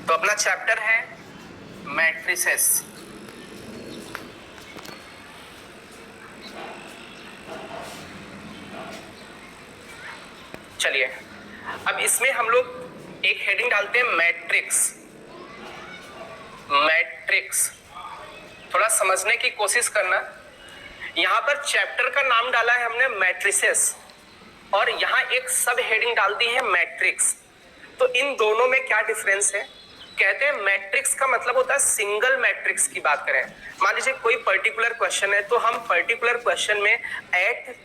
तो अपना चैप्टर है मैट्रिसेस। चलिए अब इसमें हम लोग एक हेडिंग डालते हैं मैट्रिक्स। मैट्रिक्स थोड़ा समझने की कोशिश करना। यहां पर चैप्टर का नाम डाला है हमने मैट्रिसेस और यहां एक सब हेडिंग डाल दी है मैट्रिक्स। तो इन दोनों में क्या डिफरेंस है? कहते हैं मैट्रिक्स का मतलब होता है सिंगल मैट्रिक्स की बात करें। मान लीजिए कोई पर्टिकुलर क्वेश्चन है तो हम पर्टिकुलर क्वेश्चन में एट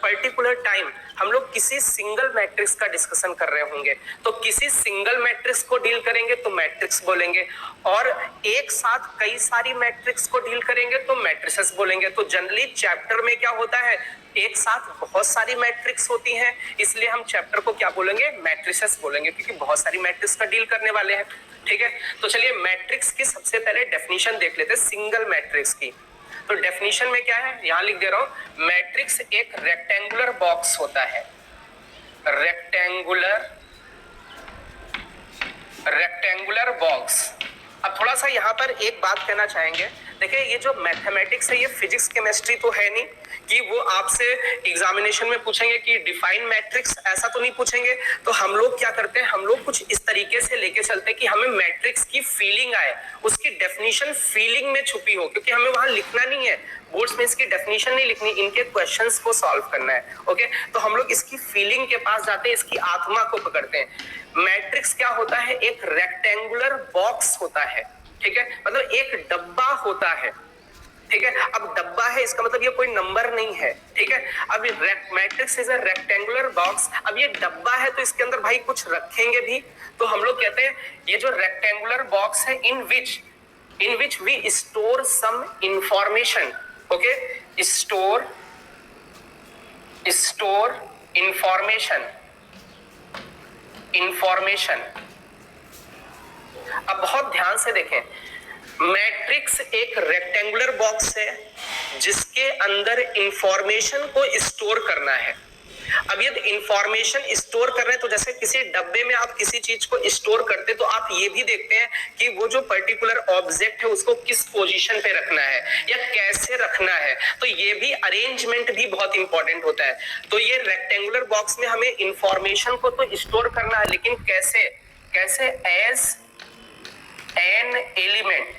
पर्टिकुलर टाइम हम लोग किसी सिंगल मैट्रिक्स का डिस्कशन कर रहे होंगे, तो किसी सिंगल मैट्रिक्स को डील करेंगे तो मैट्रिक्स बोलेंगे, और एक साथ कई सारी मैट्रिक्स को डील करेंगे तो मैट्रिसेस बोलेंगे। तो जनरली चैप्टर में क्या होता है, एक साथ बहुत सारी मैट्रिक्स होती हैं, इसलिए हम चैप्टर को क्या बोलेंगे, मैट्रिसेस बोलेंगे, क्योंकि बहुत सारी मैट्रिक्स का डील करने वाले हैं। ठीक है, तो चलिए मैट्रिक्स की सबसे पहले डेफिनेशन देख लेते हैं, सिंगल मैट्रिक्स की। तो डेफिनेशन में क्या है, यहां लिख दे रहा हूं, मैट्रिक्स एक रेक्टेंगुलर बॉक्स होता है। Rectangular box. अब थोड़ा सा यहाँ पर एक बात कहना चाहेंगे, देखिए ये जो मैथमेटिक्स है ये फिजिक्स केमिस्ट्री तो है नहीं कि वो आपसे एग्जामिनेशन में पूछेंगे कि डिफाइन मैट्रिक्स, ऐसा तो नहीं पूछेंगे। तो हम लोग क्या करते हैं, हम लोग कुछ इस तरीके से लेके चलते हैं कि हमें मैट्रिक्स की फीलिंग आए, उसकी डेफिनेशन फीलिंग में छुपी हो, क्योंकि हमें वहां लिखना नहीं है, बोर्ड्स में इसकी डेफिनेशन नहीं लिखनी, इनके क्वेश्चंस को सॉल्व करना है। ओके, तो हम लोग इसकी फीलिंग के पास जाते हैं, इसकी आत्मा को पकड़ते हैं। मैट्रिक्स क्या होता है, एक रेक्टेंगुलर बॉक्स होता है। ठीक है, मतलब एक डब्बा होता है। ठीक है, अब डब्बा है इसका मतलब ये कोई नंबर नहीं है। ठीक है, अब matrix is a rectangular box. अब ये डब्बा है तो इसके अंदर भाई कुछ रखेंगे भी, तो हम लोग कहते हैं ये जो रेक्टेंगुलर बॉक्स है in which we store some information. Okay, store information. अब बहुत ध्यान से देखें, मैट्रिक्स एक रेक्टेंगुलर बॉक्स है जिसके अंदर इंफॉर्मेशन को स्टोर करना है। अब यदि इंफॉर्मेशन स्टोर कर रहे हैं तो जैसे किसी डब्बे में आप किसी चीज को स्टोर करते तो आप ये भी देखते हैं कि वो जो पर्टिकुलर ऑब्जेक्ट है उसको किस पोजीशन पे रखना है या कैसे रखना है। तो ये भी अरेंजमेंट भी बहुत इंपॉर्टेंट होता है। तो ये रेक्टेंगुलर बॉक्स में हमें इंफॉर्मेशन को तो स्टोर करना है, लेकिन कैसे एज एन एलिमेंट।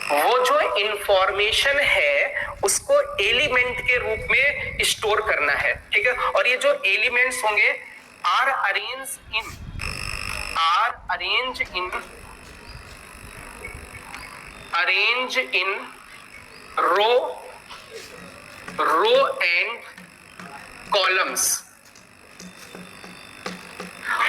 वो जो इंफॉर्मेशन है उसको एलिमेंट के रूप में स्टोर करना है। ठीक है, और ये जो एलिमेंट्स होंगे are arrange in row and columns.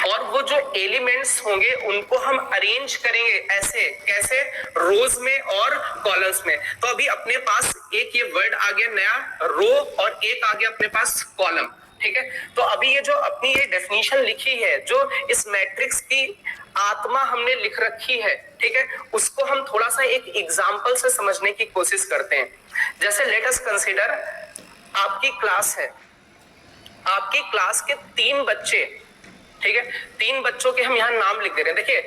और वो जो एलिमेंट्स होंगे उनको हम अरेंज करेंगे ऐसे, कैसे, रोज में और कॉलम्स में। तो अभी अपने पास एक ये वर्ड आ गया नया, रो, और एक आ गया अपने पास कॉलम। ठीक है, तो अभी ये जो अपनी ये डेफिनेशन लिखी है, जो इस मैट्रिक्स की आत्मा हमने लिख रखी है, ठीक है, उसको हम थोड़ा सा एक एग्जाम्पल से समझने की कोशिश करते हैं। जैसे लेट अस कंसीडर, आपकी क्लास है, आपकी क्लास के 3 बच्चे, ठीक है, 3 बच्चों के हम यहाँ नाम लिख दे रहे हैं। देखिए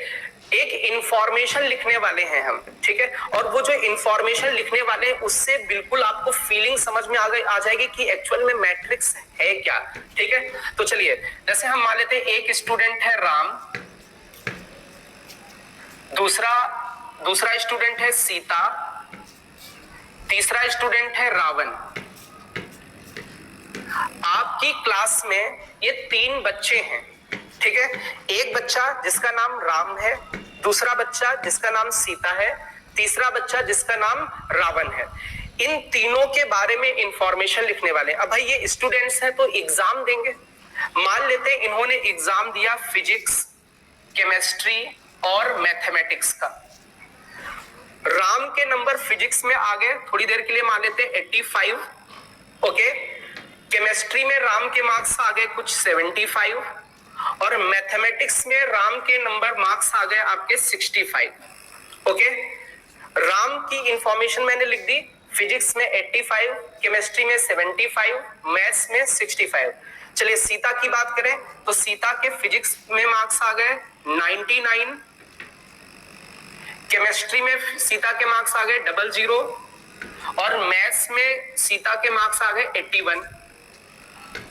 एक इंफॉर्मेशन लिखने वाले हैं हम, ठीक है, और वो जो इंफॉर्मेशन लिखने वाले हैं उससे बिल्कुल आपको फीलिंग समझ में आ जाएगी कि एक्चुअल में मैट्रिक्स है क्या। ठीक है, तो चलिए जैसे हम मान लेते हैं एक स्टूडेंट है राम, दूसरा स्टूडेंट है सीता, तीसरा स्टूडेंट है रावण। आपकी क्लास में ये 3 बच्चे हैं। ठीक है, एक बच्चा जिसका नाम राम है, दूसरा बच्चा जिसका नाम सीता है, तीसरा बच्चा जिसका नाम रावण है। इन तीनों के बारे में इंफॉर्मेशन लिखने वाले। अब भाई ये स्टूडेंट्स हैं तो एग्जाम देंगे। मान लेते हैं इन्होंने एग्जाम दिया फिजिक्स, केमिस्ट्री और मैथमेटिक्स का। राम के नंबर फिजिक्स में आ गए, थोड़ी देर के लिए मान लेते हैं 85। ओके, केमिस्ट्री में राम के मार्क्स आ गए कुछ 75, और मैथमेटिक्स में राम के नंबर मार्क्स आ गए आपके 65। ओके, राम की इंफॉर्मेशन मैंने लिख दी, फिजिक्स में 85, केमिस्ट्री में 75, मैथ्स में 65। चलिए सीता की बात करें तो सीता के फिजिक्स में मार्क्स आ गए 99, केमिस्ट्री में सीता के मार्क्स आ गए 00 और मैथ्स में सीता के मार्क्स आ गए 81।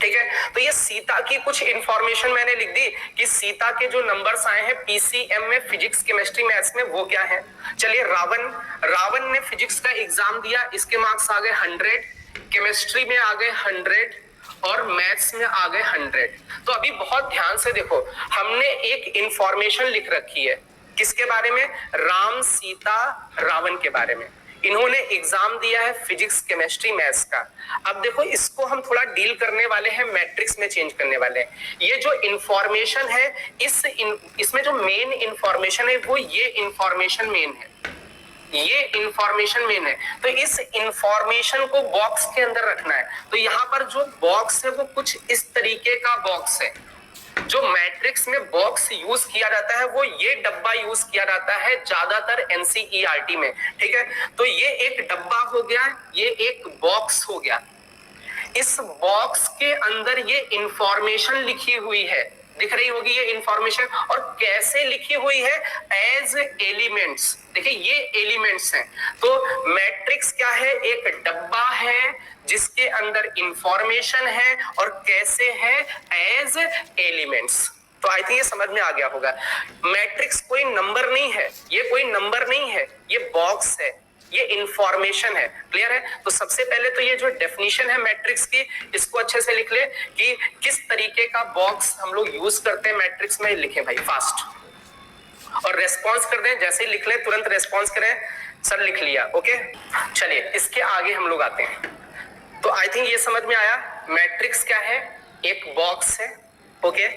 ठीक है, तो ये सीता की कुछ इंफॉर्मेशन मैंने लिख दी कि सीता के जो नंबर्स आए हैं पीसीएम में, फिजिक्स केमिस्ट्री मैथ्स में, वो क्या है। चलिए रावण ने फिजिक्स का एग्जाम दिया, इसके मार्क्स आ गए 100, केमिस्ट्री में आ गए 100 और मैथ्स में आ गए 100। तो अभी बहुत ध्यान से देखो, हमने एक इंफॉर्मेशन लिख रखी है किसके बारे में, राम सीता रावण के बारे में। इन्होंने एग्जाम दिया है फिजिक्स केमिस्ट्री मैथ्स का। अब देखो इसको हम थोड़ा डील करने वाले हैं, मैट्रिक्स में चेंज करने वाले हैं। ये जो इंफॉर्मेशन है इसमें जो मेन इंफॉर्मेशन है वो ये इंफॉर्मेशन मेन है, ये इंफॉर्मेशन मेन है। तो इस इंफॉर्मेशन को बॉक्स के अंदर रखना है। तो यहाँ पर जो बॉक्स है वो कुछ इस तरीके का बॉक्स है। जो मैट्रिक्स में बॉक्स यूज किया जाता है वो ये डब्बा यूज किया जाता है ज्यादातर एनसीईआरटी में। ठीक है, तो ये एक डब्बा हो गया, ये एक बॉक्स हो गया। इस बॉक्स के अंदर ये इंफॉर्मेशन लिखी हुई है, दिख रही होगी ये इंफॉर्मेशन, और कैसे लिखी हुई है, एज एलिमेंट्स। देखिए ये एलिमेंट्स हैं। तो मैट्रिक्स क्या है, एक डब्बा है जिसके अंदर इंफॉर्मेशन है और कैसे है, एज एलिमेंट्स। तो आई थिंक ये समझ में आ गया होगा। मैट्रिक्स कोई नंबर नहीं है, ये कोई नंबर नहीं है, ये बॉक्स है, ये इंफॉर्मेशन है। क्लियर है। तो सबसे पहले तो ये जो डेफिनेशन है मैट्रिक्स की, इसको अच्छे से लिख ले कि किस तरीके का बॉक्स हम लोग यूज करते हैं मैट्रिक्स में। लिखें भाई फास्ट, और रेस्पॉन्स कर दें, जैसे ही लिख ले तुरंत रेस्पॉन्स करें, सर लिख लिया, ओके। चलिए इसके आगे हम लोग आते हैं। तो आई थिंक ये समझ में आया, मैट्रिक्स क्या है, एक बॉक्स है, ओके।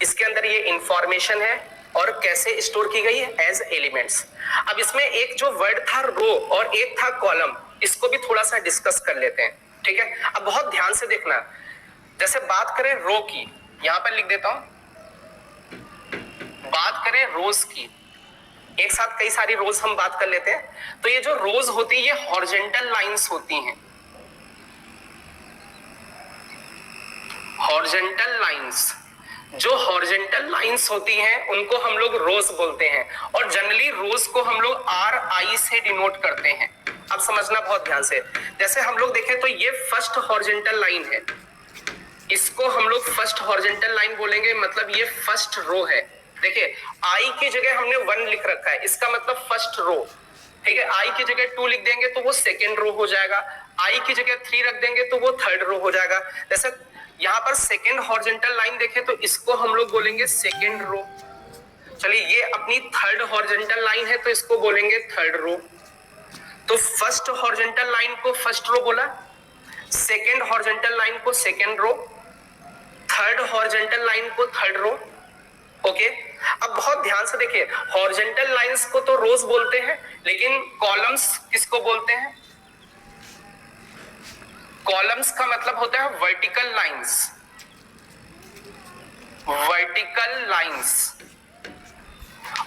इसके अंदर ये इंफॉर्मेशन है और कैसे स्टोर की गई है, एज एलिमेंट्स। अब इसमें एक जो वर्ड था रो और एक था कॉलम, इसको भी थोड़ा सा डिस्कस कर लेते हैं। ठीक है, अब बहुत ध्यान से देखना। जैसे बात करें रो की, यहां पर लिख देता हूं, बात करें रोज की, एक साथ कई सारी रोज हम बात कर लेते हैं। तो ये जो रोज होती है ये हॉरिजॉन्टल लाइंस होती हैं, हॉरिजॉन्टल लाइंस। जो हॉरिजॉन्टल लाइंस होती हैं उनको हम लोग रोज बोलते हैं, और जनरली रोज को हम लोग RI से डिनोट करते हैं। अब समझना बहुत ध्यान से। जैसे हम लोग देखें तो ये फर्स्ट हॉरिजॉन्टल लाइन है, इसको हम लोग फर्स्ट हॉरिजॉन्टल लाइन बोलेंगे, मतलब ये फर्स्ट रो है। देखिए I की जगह हमने 1 लिख रखा है, इसका मतलब फर्स्ट रो। ठीक है, I की जगह 2 लिख देंगे तो वो सेकेंड रो हो जाएगा, I की जगह 3 रख देंगे तो वो थर्ड रो हो जाएगा। जैसे यहाँ पर सेकेंड हॉरिजॉन्टल लाइन देखें तो इसको हम लोग बोलेंगे सेकेंड रो। चलिए ये अपनी थर्ड हॉरिजॉन्टल लाइन है तो इसको बोलेंगे थर्ड रो। तो फर्स्ट हॉरिजॉन्टल लाइन को फर्स्ट रो बोला, सेकेंड हॉरिजॉन्टल लाइन को second row, third horizontal line को थर्ड रो, ओके। अब बहुत ध्यान से देखिए, हॉरिजॉन्टल लाइंस को तो रोज बोलते हैं, लेकिन कॉलम्स किसको बोलते हैं, कॉलम्स का मतलब होता है वर्टिकल लाइंस, वर्टिकल लाइंस,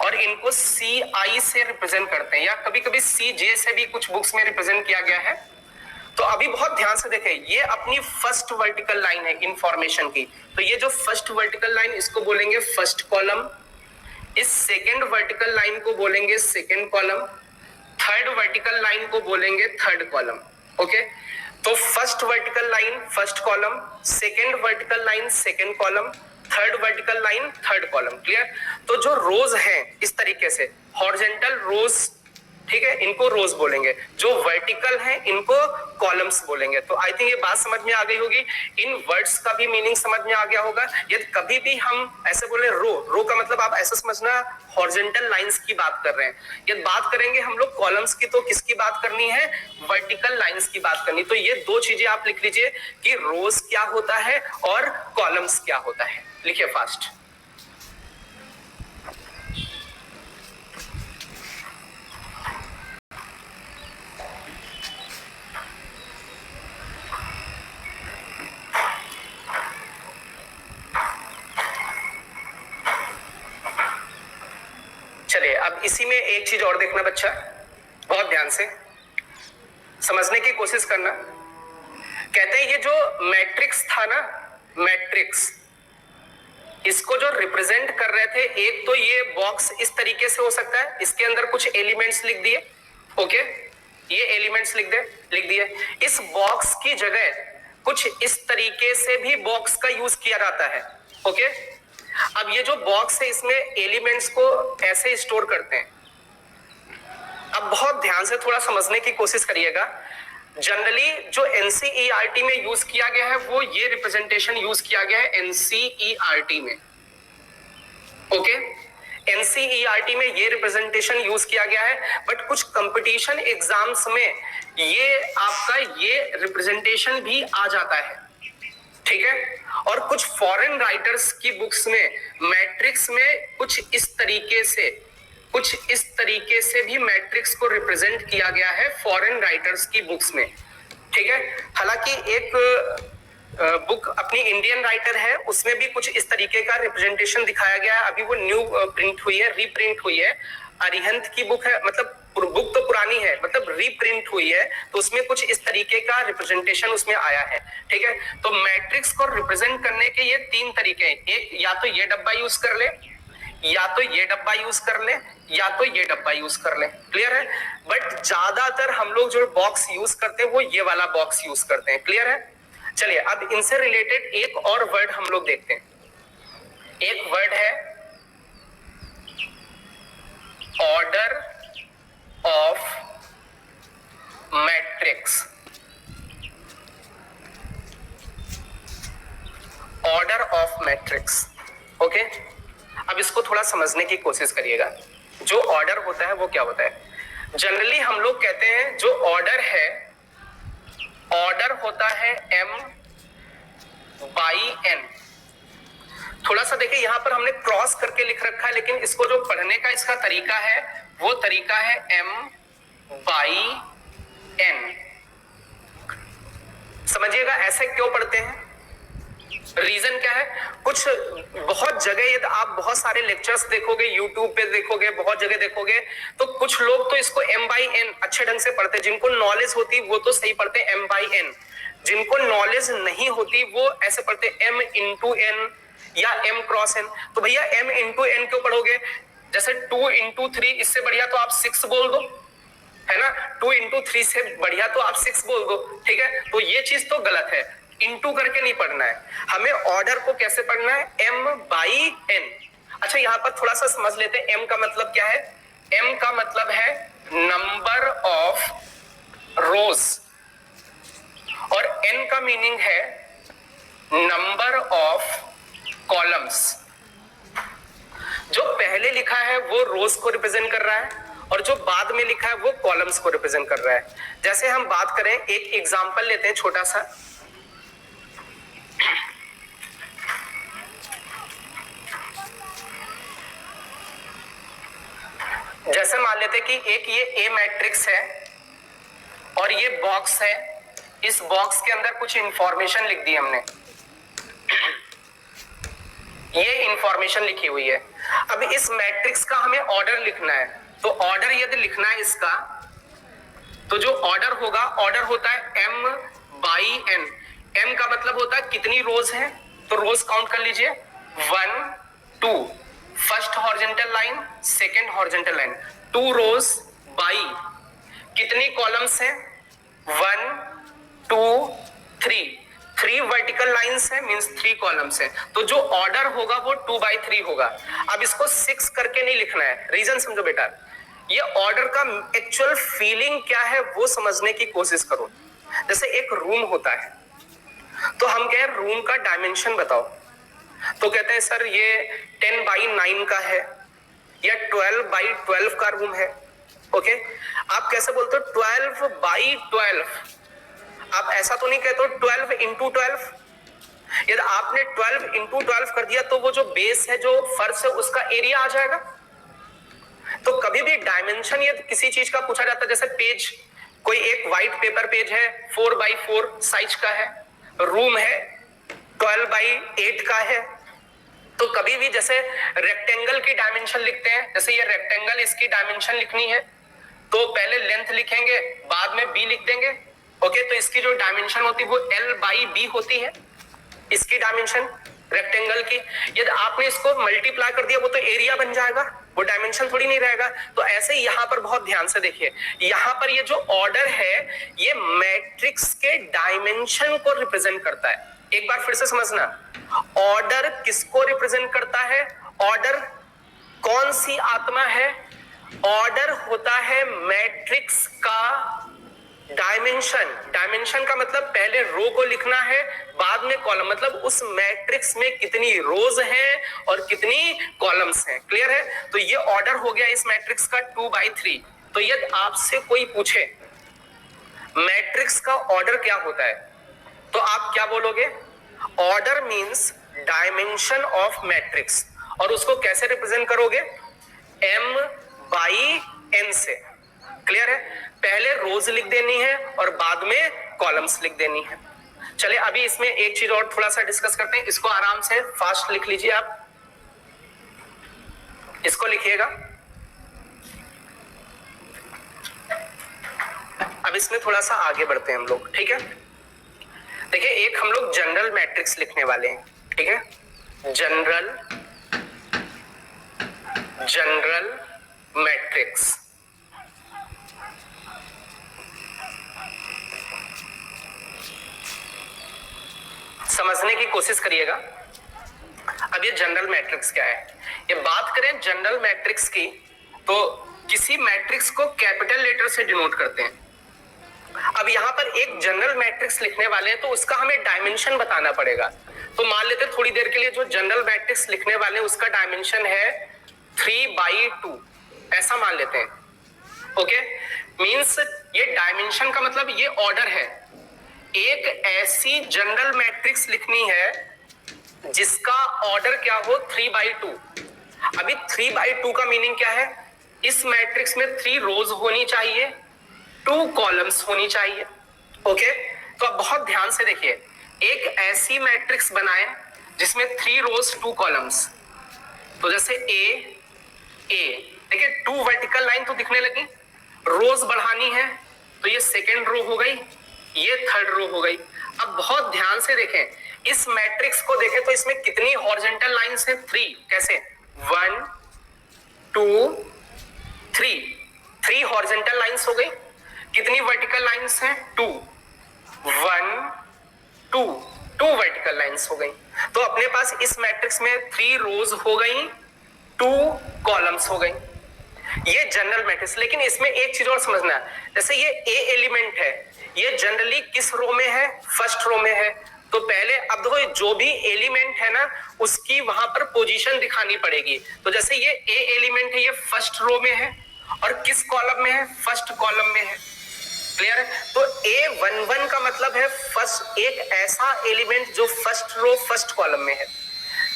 और इनको CI से रिप्रेजेंट करते हैं, या कभी कभी CJ से भी कुछ बुक्स में रिप्रेजेंट किया गया है। तो अभी बहुत ध्यान से देखें, ये अपनी फर्स्ट वर्टिकल लाइन है इंफॉर्मेशन की। तो ये जो फर्स्ट वर्टिकल लाइन, इसको बोलेंगे फर्स्ट कॉलम, इस सेकेंड वर्टिकल लाइन को बोलेंगे second column, third vertical line को बोलेंगे थर्ड कॉलम, ओके। तो first vertical line first column, second vertical line second column, third vertical line third column. Clear. तो जो रोज हैं इस तरीके से हॉरिजॉन्टल रोज, ठीक है, इनको रोज बोलेंगे, जो वर्टिकल है इनको कॉलम्स बोलेंगे। तो आई थिंक ये बात समझ में आ गई होगी, इन वर्ड्स का भी मीनिंग समझ में आ गया होगा। यदि कभी भी हम ऐसे बोले रो का मतलब आप ऐसा समझना हॉरिजॉन्टल लाइंस की बात कर रहे हैं। यदि बात करेंगे हम लोग कॉलम्स की, तो किसकी बात करनी है, वर्टिकल लाइंस की बात करनी। तो ये दो चीजें आप लिख लीजिए कि रोज क्या होता है और कॉलम्स क्या होता है। लिखिए फास्ट। अब इसी में एक चीज और देखना बच्चा, बहुत ध्यान से समझने की कोशिश करना। कहते हैं ये जो मैट्रिक्स था ना, मैट्रिक्स, इसको जो रिप्रेजेंट कर रहे थे, एक तो ये बॉक्स इस तरीके से हो सकता है, इसके अंदर कुछ एलिमेंट्स लिख दिए, ओके, ये एलिमेंट्स लिख दिए। इस बॉक्स की जगह कुछ इस तरीके से भी बॉक्स का यूज किया जाता है, ओके। अब ये जो बॉक्स है इसमें एलिमेंट्स को ऐसे स्टोर करते हैं। अब बहुत ध्यान से थोड़ा समझने की कोशिश करिएगा। जनरली जो एनसीईआरटी में यूज किया गया है वो ये रिप्रेजेंटेशन यूज किया गया है एनसीईआरटी में, ओके। एनसीईआरटी में ये रिप्रेजेंटेशन यूज किया गया है, बट कुछ कंपटीशन एग्जाम्स में ये आपका ये रिप्रेजेंटेशन भी आ जाता है, ठीक है। और कुछ फॉरेन राइटर्स की बुक्स में मैट्रिक्स में कुछ इस तरीके से भी मैट्रिक्स को रिप्रेजेंट किया गया है फॉरेन राइटर्स की बुक्स में, ठीक है। हालांकि एक बुक अपनी इंडियन राइटर है, उसमें भी कुछ इस तरीके का रिप्रेजेंटेशन दिखाया गया है। अभी वो न्यू प्रिंट हुई है, रीप्रिंट हुई है। अरिहंत की बुक है, मतलब बुक तो पुरानी है, मतलब रीप्रिंट हुई है, तो उसमें कुछ इस तरीके का रिप्रेजेंटेशन उसमें आया है, ठीक है। तो मैट्रिक्स को रिप्रेजेंट करने के ये तीन तरीके हैं। एक, या तो ये डब्बा यूज कर ले, या तो ये डब्बा यूज कर ले, या तो ये डब्बा यूज कर ले, क्लियर है। बट ज्यादातर हम लोग जो बॉक्स यूज करते हैं वो ये वाला बॉक्स यूज करते हैं, क्लियर है। चलिए अब इनसे रिलेटेड एक और वर्ड हम लोग देखते हैं। एक वर्ड है order of matrix. Order of matrix, okay. अब इसको थोड़ा समझने की कोशिश करिएगा। जो ऑर्डर होता है वो क्या होता है। जनरली हम लोग कहते हैं जो ऑर्डर है, ऑर्डर होता है m/n। थोड़ा सा देखिए, यहां पर हमने क्रॉस करके लिख रखा है, लेकिन इसको जो पढ़ने का इसका तरीका है वो तरीका है m/n। समझिएगा ऐसे क्यों पढ़ते हैं, रीजन क्या है। कुछ बहुत जगह ये आप बहुत सारे लेक्चर्स देखोगे, यूट्यूब पे देखोगे, बहुत जगह देखोगे, तो कुछ लोग तो इसको m/n अच्छे ढंग से पढ़ते हैं। जिनको नॉलेज होती वो तो सही पढ़ते हैं m/n, जिनको नॉलेज नहीं होती वो ऐसे पढ़ते m/n या m×n। तो भैया m/n क्यों पढ़ोगे, जैसे 2×3, इससे बढ़िया तो आप 6 बोल दो, है ना। 2×3 से बढ़िया तो आप 6 बोल दो, ठीक है। तो ये चीज तो गलत है, इंटू करके नहीं पढ़ना है। हमें ऑर्डर को कैसे पढ़ना है, m/n। अच्छा यहां पर थोड़ा सा समझ लेते हैं m का मतलब क्या है। m का मतलब है नंबर ऑफ रोज, और n का मीनिंग है नंबर ऑफ कॉलम्स। जो पहले लिखा है वो रोज को रिप्रेजेंट कर रहा है, और जो बाद में लिखा है वो कॉलम्स को रिप्रेजेंट कर रहा है। जैसे हम बात करें, एक एग्जांपल लेते हैं छोटा सा। जैसे मान लेते कि एक ये ए मैट्रिक्स है और ये बॉक्स है, इस बॉक्स के अंदर कुछ इंफॉर्मेशन लिख दी हमने, ये इंफॉर्मेशन लिखी हुई है। अब इस मैट्रिक्स का हमें ऑर्डर लिखना है, तो ऑर्डर यदि लिखना है इसका, तो जो ऑर्डर होगा, ऑर्डर होता है m/n। m का मतलब होता है कितनी रोज है, तो रोज काउंट कर लीजिए, 1 2, first horizontal line, second horizontal line, 2 rows by कितनी कॉलम्स है, 1 2 3, 3 वर्टिकल लाइंस है, मींस 3 कॉलम्स है। तो जो ऑर्डर होगा वो 2/3 होगा। अब इसको 6 करके नहीं लिखना है, रीजन समझो बेटा। ये ऑर्डर का एक्चुअल फीलिंग क्या है वो समझने की कोशिश करो। जैसे एक रूम होता है, तो हम कह रहे रूम का डायमेंशन बताओ, तो कहते हैं सर ये 10/9 का है या 12/12 का रूम है, ओके। आप कैसे बोलते हो 12/12, आप ऐसा तो नहीं कहते हो 12×12। यदि आपने 12×12 कर दिया तो वो जो बेस है, जो फर्श है, उसका एरिया आ जाएगा। तो कभी भी डायमेंशन यदि किसी चीज का पूछा जाता है, जैसे पेज, कोई एक व्हाइट पेपर पेज है, 4x4 साइज का है, रूम है 12/8 का है, तो कभी भी जैसे रेक्टेंगल की डायमेंशन लिखते हैं, जैसे ये रेक्टेंगल, इसकी डायमेंशन लिखनी है तो पहले लेंथ लिखेंगे, बाद में b लिख देंगे, ओके। तो इसकी जो डायमेंशन होती है वो l/b होती है, इसकी डायमेंशन रेक्टेंगल की, यदि आपने इसको मल्टीप्लाई कर दिया वो तो एरिया बन जाएगा, वो डायमेंशन थोड़ी नहीं रहेगा। तो ऐसे ही यहां पर बहुत ध्यान से देखिए, यहां पर ये जो ऑर्डर है ये मैट्रिक्स के डायमेंशन को रिप्रेजेंट करता है। एक बार फिर से समझना, ऑर्डर किसको रिप्रेजेंट करता है? ऑर्डर कौन सी आत्मा है? ऑर्डर होता है मैट्रिक्स का डायमेंशन। डायमेंशन का मतलब पहले रो को लिखना है, बाद में कॉलम, मतलब उस मैट्रिक्स में कितनी रोज हैं और कितनी कॉलम्स हैं। क्लियर है? तो ये ऑर्डर हो गया इस मैट्रिक्स का 2/3। तो यदि आपसे कोई पूछे मैट्रिक्स का ऑर्डर क्या होता है, तो आप क्या बोलोगे? Order means dimension of matrix. और उसको कैसे रिप्रेजेंट करोगे? m/n से। क्लियर है? पहले रोज लिख देनी है और बाद में कॉलम्स लिख देनी है। चलिए अभी इसमें एक चीज और थोड़ा सा डिस्कस करते हैं। इसको आराम से फास्ट लिख लीजिए, आप इसको लिखिएगा। अब इसमें थोड़ा सा आगे बढ़ते हैं हम लोग, ठीक है? देखिए, एक हम लोग जनरल मैट्रिक्स लिखने वाले हैं, ठीक है? General matrix. समझने की कोशिश करिएगा। अब ये जनरल मैट्रिक्स क्या है? ये बात करें जनरल मैट्रिक्स की, तो किसी मैट्रिक्स को कैपिटल लेटर से डिनोट करते हैं। अब यहां पर एक जनरल मैट्रिक्स लिखने वाले हैं तो उसका हमें डायमेंशन बताना पड़ेगा। तो मान लेते थोड़ी देर के लिए जो जनरल मैट्रिक्स लिखने वाले हैं उसका डायमेंशन है 3/2, ऐसा मान लेते हैं। ओके, मींस ये डायमेंशन का मतलब ये ऑर्डर है। एक ऐसी जनरल मैट्रिक्स लिखनी है जिसका ऑर्डर क्या हो? 3/2। अभी 3/2 का मीनिंग क्या है? इस मैट्रिक्स में 3 रोज होनी चाहिए, 2 कॉलम्स होनी चाहिए। ओके, तो अब बहुत ध्यान से देखिए, एक ऐसी मैट्रिक्स बनाए जिसमें 3 रोज 2 कॉलम्स। तो जैसे ए देखिए, 2 वर्टिकल लाइन तो दिखने लगी, रोज बढ़ानी है तो ये सेकेंड रो हो गई, ये थर्ड रो हो गई। अब बहुत ध्यान से देखें, इस मैट्रिक्स को देखें तो इसमें कितनी हॉरिजॉन्टल लाइंस हैं? 3। कैसे? 1 2 3 हॉरिजॉन्टल लाइंस हो गई। कितनी वर्टिकल लाइंस हैं? 2 1 2 वर्टिकल लाइंस हो गई। तो अपने पास इस मैट्रिक्स में 3 रोज हो गई, 2 कॉलम्स हो गई। ये जनरल मैट्रिक्स। लेकिन इसमें एक चीज और समझना है, जैसे ये ए एलिमेंट है, ये जनरली किस रो में है? फर्स्ट रो में है। तो पहले अब देखो, जो भी एलिमेंट है ना उसकी वहां पर पोजीशन दिखानी पड़ेगी। तो जैसे ये ए एलिमेंट है, ये फर्स्ट रो में है और किस कॉलम में है? फर्स्ट कॉलम में है। क्लियर है? तो A11 का मतलब है फर्स्ट, एक ऐसा एलिमेंट जो फर्स्ट रो फर्स्ट कॉलम में है।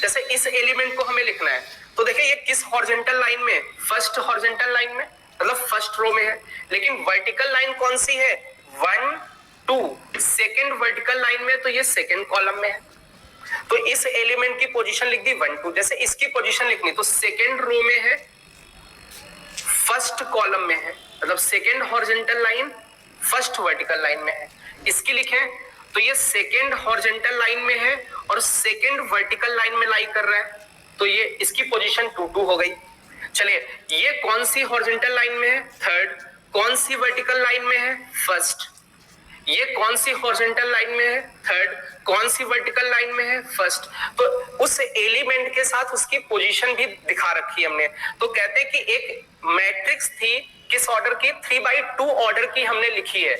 जैसे इस एलिमेंट को हमें लिखना है, तो देखिए ये किस हॉरिजॉन्टल लाइन में? फर्स्ट हॉरिजॉन्टल लाइन में, मतलब फर्स्ट रो में है। लेकिन वर्टिकल लाइन कौन सी है? 1 2। सेकेंड वर्टिकल लाइन में, तो ये सेकेंड कॉलम में है। तो इस एलिमेंट की पोजीशन लिख दी 1 2। जैसे इसकी पोजीशन लिखनी, तो सेकेंड रो में है, फर्स्ट कॉलम में है, मतलब second horizontal line first vertical line में है। इसकी लिखें तो ये सेकेंड हॉरिजॉन्टल लाइन में है और सेकेंड वर्टिकल लाइन में लाई कर रहा है, तो ये इसकी पोजीशन 2 2 हो गई। चलिए, ये कौन सी हॉरिजॉन्टल लाइन में है? थर्ड। कौन सी वर्टिकल लाइन में है? फर्स्ट। ये कौन सी हॉरिजॉन्टल लाइन में है? थर्ड। कौन सी वर्टिकल लाइन में है? फर्स्ट। तो उस एलिमेंट के साथ उसकी पोजीशन भी दिखा रखी है हमने। तो कहते हैं कि एक मैट्रिक्स थी, किस ऑर्डर की? 3/2 ऑर्डर की हमने लिखी है।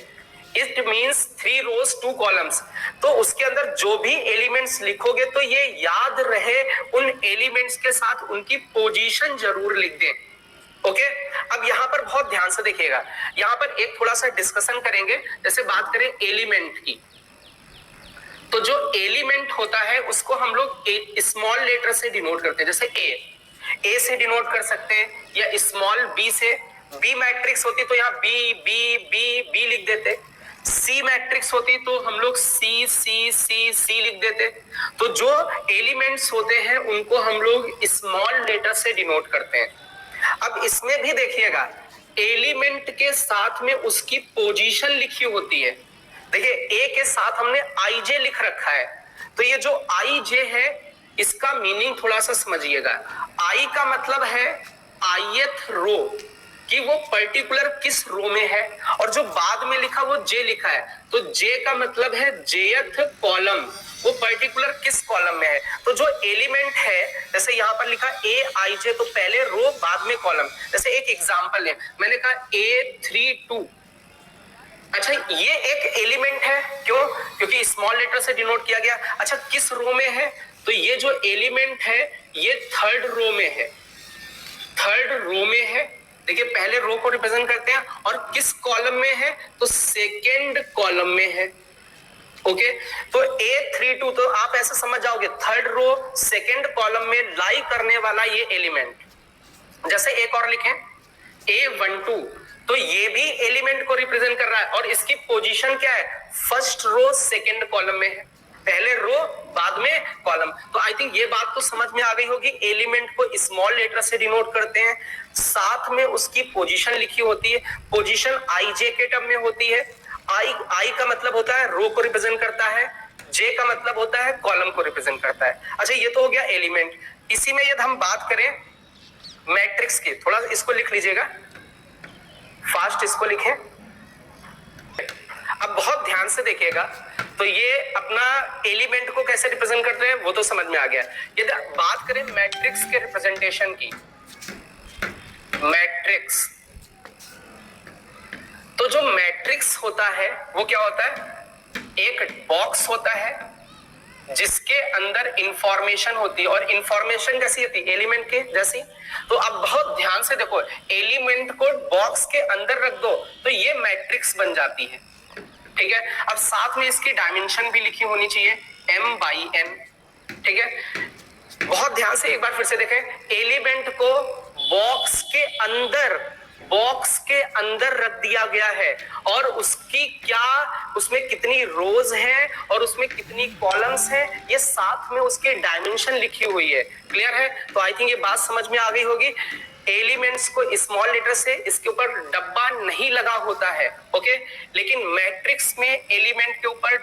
It means 3 rows 2 columns. तो उसके अंदर जो भी एलिमेंट्स लिखोगे तो ये याद रहे, उन एलिमेंट्स के साथ उनकी पोजीशन जरूर लिख दें। ओके, अब यहां पर बहुत ध्यान से देखिएगा, यहां पर एक थोड़ा सा डिस्कशन करेंगे। जैसे बात करें एलिमेंट की, तो जो एलिमेंट होता है उसको हम लोग स्मॉल लेटर से डिनोट करते हैं। जैसे ए से डिनोट कर सकते हैं, या स्मॉल बी से। बी मैट्रिक्स होती तो यहाँ बी बी बी बी लिख देते। सी मैट्रिक्स होती तो हम लोग सी सी सी सी लिख देते। तो जो एलिमेंट्स होते हैं उनको हम लोग स्मॉल लेटर से डिनोट करते हैं। अब इसमें भी देखिएगा, एलिमेंट के साथ में उसकी पोजीशन लिखी होती है। देखिए, ए के साथ हमने आईजे लिख रखा है, तो ये जो आई जे है इसका मीनिंग थोड़ा सा समझिएगा। आई का मतलब है ith रो, कि वो पर्टिकुलर किस रो में है, और जो बाद में लिखा वो जे लिखा है, तो जे का मतलब है जेथ कॉलम, वो पर्टिकुलर किस कॉलम में है। तो जो एलिमेंट है, जैसे यहां पर लिखा ए आई जे, तो पहले रो बाद में कॉलम। जैसे एक एग्जांपल है, मैंने कहा A32, अच्छा ये एक एलिमेंट है, क्यों? क्योंकि स्मॉल लेटर से डिनोट किया गया। अच्छा किस रो में है? तो ये जो एलिमेंट है ये थर्ड रो में है, थर्ड रो में है। देखिए पहले रो को रिप्रेजेंट करते हैं, और किस कॉलम में है? तो सेकेंड कॉलम में है। ओके, तो A32, तो आप ऐसे समझ जाओगे थर्ड रो सेकेंड कॉलम में लाई करने वाला ये एलिमेंट। जैसे एक और लिखें A12, तो ये भी एलिमेंट को रिप्रेजेंट कर रहा है, और इसकी पोजीशन क्या है? फर्स्ट रो सेकेंड कॉलम में है, पहले रो बाद में कॉलम। तो आई थिंक ये बात तो समझ में आ गई होगी। एलिमेंट को स्मॉल लेटर से डिनोट करते हैं, साथ में उसकी पोजीशन लिखी होती है, पोजीशन आई जे के टर्म में होती है। आई का मतलब होता है रो को रिप्रेजेंट करता है, जे का मतलब होता है कॉलम को रिप्रेजेंट करता है। अच्छा ये तो हो गया एलिमेंट। इसी में यदि हम बात करें मैट्रिक्स की, थोड़ा इसको लिख लीजिएगा, फास्ट इसको लिखें। अब बहुत ध्यान से देखिएगा, तो ये अपना एलिमेंट को कैसे रिप्रेजेंट करते हैं वो तो समझ में आ गया। यदि बात करें मैट्रिक्स के रिप्रेजेंटेशन की, मैट्रिक्स, तो जो मैट्रिक्स होता है वो क्या होता है? एक बॉक्स होता है जिसके अंदर इंफॉर्मेशन होती है, और इंफॉर्मेशन कैसी होती है? एलिमेंट के जैसी। तो अब बहुत ध्यान से देखो, एलिमेंट को बॉक्स के अंदर रख दो तो ये मैट्रिक्स बन जाती है, ठीक है। अब साथ में इसकी डायमेंशन भी लिखी होनी चाहिए, m/n, ठीक है। बहुत ध्यान से एक बार फिर से देखें, एलिमेंट को बॉक्स के अंदर रख दिया गया है, और उसकी क्या, उसमें कितनी रोज हैं और उसमें कितनी कॉलम्स हैं, ये साथ में उसके डायमेंशन लिखी हुई है। क्लियर है? तो आई थिंक ये बात समझ में आ गई होगी। एलिमेंट्स को स्मॉल लेटर से इसके ऊपर डब्बा नहीं लगा होता है, ओके, लेकिन मैट्रिक्स में एलिमेंट के ऊपर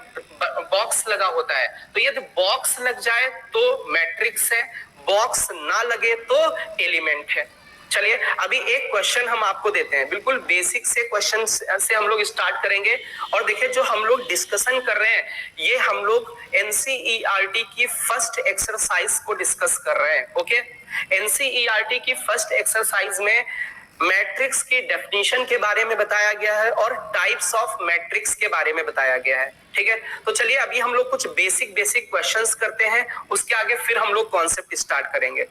बॉक्स लगा होता है। तो यदि बॉक्स लग जाए तो मैट्रिक्स है, बॉक्स ना लगे तो एलिमेंट है। चलिए अभी एक क्वेश्चन हम आपको देते हैं, बिल्कुल बेसिक से क्वेश्चन से हम लोग स्टार्ट करेंगे। और देखिए जो हम लोग डिस्कशन कर रहे हैं, ये हम लोग एनसीईआरटी की फर्स्ट एक्सरसाइज को डिस्कस कर रहे हैं, ओके। एनसीईआरटी की फर्स्ट एक्सरसाइज में मैट्रिक्स की डेफिनेशन के बारे में बताया गया है और टाइप्स ऑफ मैट्रिक्स के बारे में बताया गया है, ठीक है। तो चलिए अभी हम लोग कुछ बेसिक क्वेश्चंस करते हैं, उसके आगे फिर हम लोग कॉन्सेप्ट स्टार्ट करेंगे।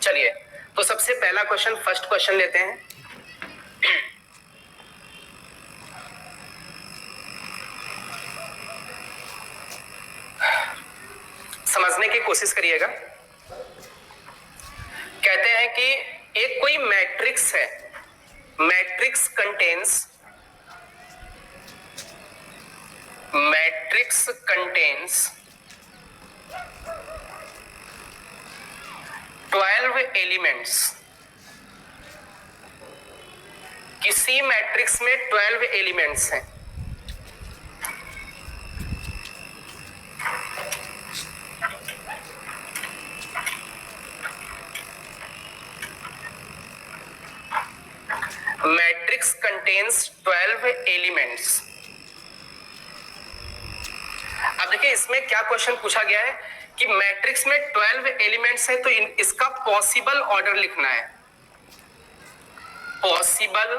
चलिए तो सबसे पहला क्वेश्चन, फर्स्ट क्वेश्चन लेते हैं। समझने की कोशिश करिएगा। कहते हैं कि एक कोई मैट्रिक्स है, मैट्रिक्स कंटेन्स 12 एलिमेंट्स। किसी मैट्रिक्स में 12 एलिमेंट्स हैं। Matrix contains 12 elements. अब देखिए इसमें क्या क्वेश्चन पूछा गया है कि मैट्रिक्स में 12 एलिमेंट्स है, तो इसका पॉसिबल ऑर्डर लिखना है। पॉसिबल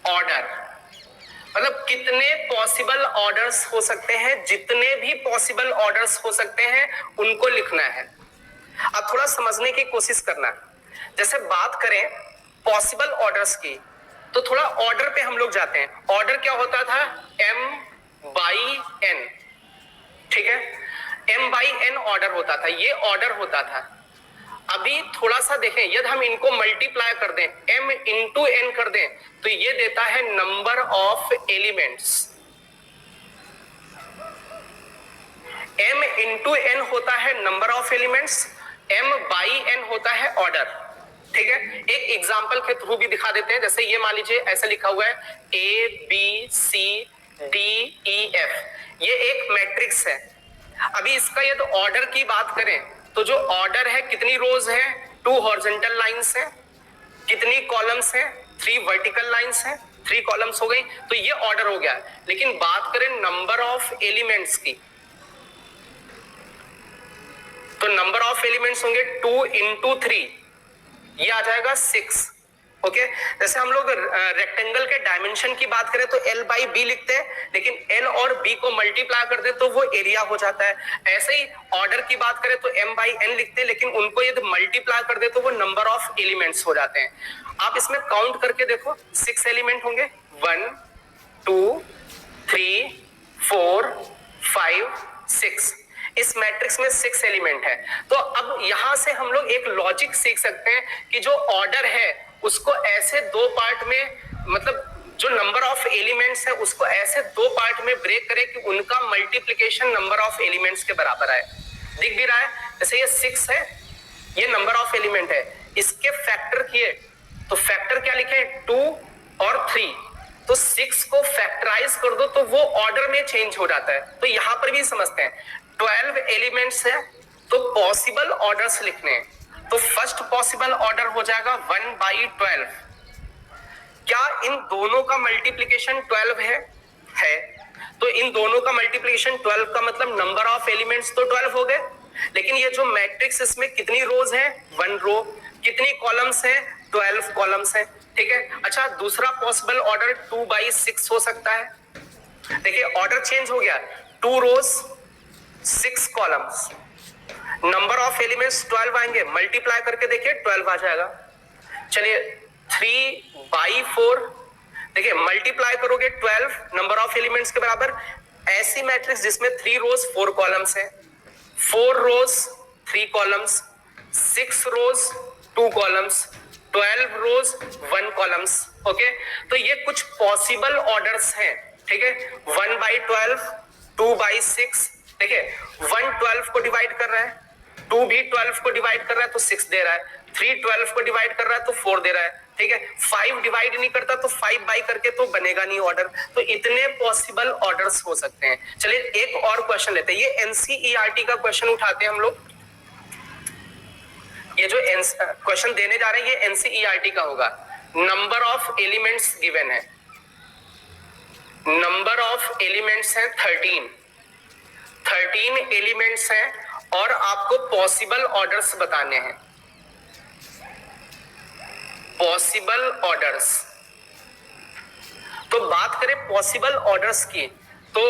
ऑर्डर मतलब कितने पॉसिबल ऑर्डर्स हो सकते हैं, जितने भी पॉसिबल ऑर्डर्स हो सकते हैं उनको लिखना है। अब थोड़ा समझने की कोशिश करना। जैसे बात करें पॉसिबल ऑर्डर्स की, तो थोड़ा ऑर्डर पे हम लोग जाते हैं। ऑर्डर क्या होता था? m/n, ठीक है, m/n ऑर्डर होता था, ये ऑर्डर होता था। अभी थोड़ा सा देखें, यदि हम इनको मल्टीप्लाई कर दें, m इंटू n कर दें, तो ये देता है number of elements. m into n होता है नंबर ऑफ एलिमेंट्स, m/n होता है ऑर्डर, ठीक है। एक एग्जांपल के थ्रू भी दिखा देते हैं। जैसे ये मान लीजिए ऐसा लिखा हुआ है A B C D E F, ये एक मैट्रिक्स है। अभी इसका ये तो ऑर्डर की बात करें तो जो ऑर्डर है, कितनी रोज है, 2 हॉरिजॉन्टल लाइंस है, कितनी कॉलम्स है, 3 वर्टिकल लाइंस है, 3 कॉलम्स हो गई, तो ये ऑर्डर हो गया। लेकिन बात करें नंबर ऑफ एलिमेंट्स की, तो नंबर ऑफ एलिमेंट्स होंगे 2 into 3, ये आ जाएगा 6। ओके, जैसे हम लोग रेक्टेंगल के डायमेंशन की बात करें तो L by B लिखते हैं, लेकिन L और B को मल्टीप्लाई कर दे तो वो एरिया हो जाता है। ऐसे ही ऑर्डर की बात करें तो M by N लिखते हैं, लेकिन उनको यदि मल्टीप्लाई कर दे तो वो नंबर ऑफ एलिमेंट्स हो जाते हैं। आप इसमें काउंट करके देखो, 6 एलिमेंट होंगे, 1 2 3 4 5 6। इस मैट्रिक्स में 6 एलिमेंट है। तो अब यहां से हम लोग एक लॉजिक सीख सकते हैं कि जो ऑर्डर है उसको ऐसे 2 पार्ट में, मतलब जो नंबर ऑफ एलिमेंट्स है उसको ऐसे 2 पार्ट में ब्रेक करें कि उनका मल्टीप्लिकेशन नंबर ऑफ एलिमेंट्स के बराबर आए। दिख भी रहा है, जैसे ये 6 है, ये नंबर ऑफ एलिमेंट है, इसके फैक्टर किए तो फैक्टर क्या लिखे, 2 और 3, तो 6 को फैक्टराइज कर दो तो वो ऑर्डर में चेंज हो जाता है। तो यहां पर भी समझते हैं 12 एलिमेंट्स है तो पॉसिबल ऑर्डर्स लिखने हैं, तो फर्स्ट पॉसिबल ऑर्डर हो जाएगा 1/12। क्या इन दोनों का मल्टीप्लिकेशन 12 है, तो इन दोनों का मल्टीप्लिकेशन 12 का मतलब नंबर ऑफ एलिमेंट्स तो 12 हो गए, लेकिन ये जो मैट्रिक्स इसमें कितनी रोज है, 1 रो, कितनी कॉलम्स है, 12 कॉलम्स है। ठीक है, अच्छा दूसरा पॉसिबल ऑर्डर 2/6 हो सकता है। देखिए ऑर्डर चेंज हो गया, 2 रोज 6 कॉलम्स, नंबर ऑफ एलिमेंट्स 12 आएंगे, मल्टीप्लाई करके देखिए 12 आ जाएगा। चलिए 3/4, देखिए मल्टीप्लाई करोगे 12 नंबर ऑफ एलिमेंट्स के बराबर। ऐसी मैट्रिक्स जिसमें 3 रोज 4 कॉलम्स है, 4 रोज 3 कॉलम्स, 6 रोज 2 कॉलम्स, 12 रोज 1 कॉलम्स। ओके, तो ये कुछ पॉसिबल ऑर्डर्स हैं। ठीक है, 1/12, 2/6, देखिए 1 12 को डिवाइड कर रहा है, 2 भी 12 को डिवाइड कर रहा है तो 6 दे रहा है, 3 12 को डिवाइड कर रहा है तो 4 दे रहा है। ठीक है, 5 डिवाइड नहीं करता तो 5 बाई करके तो बनेगा नहीं ऑर्डर। तो इतने पॉसिबल ऑर्डर्स हो सकते हैं। चलिए एक और क्वेश्चन लेते हैं, ये एनसीईआरटी का क्वेश्चन उठाते हैं हम लोग। ये जो क्वेश्चन देने जा रहे हैं ये एनसीईआरटी का होगा। नंबर ऑफ एलिमेंट्स गिवन है, नंबर ऑफ एलिमेंट्स है 13 एलिमेंट्स हैं और आपको पॉसिबल ऑर्डर्स बताने हैं। पॉसिबल ऑर्डर्स, तो बात करें पॉसिबल ऑर्डर्स की तो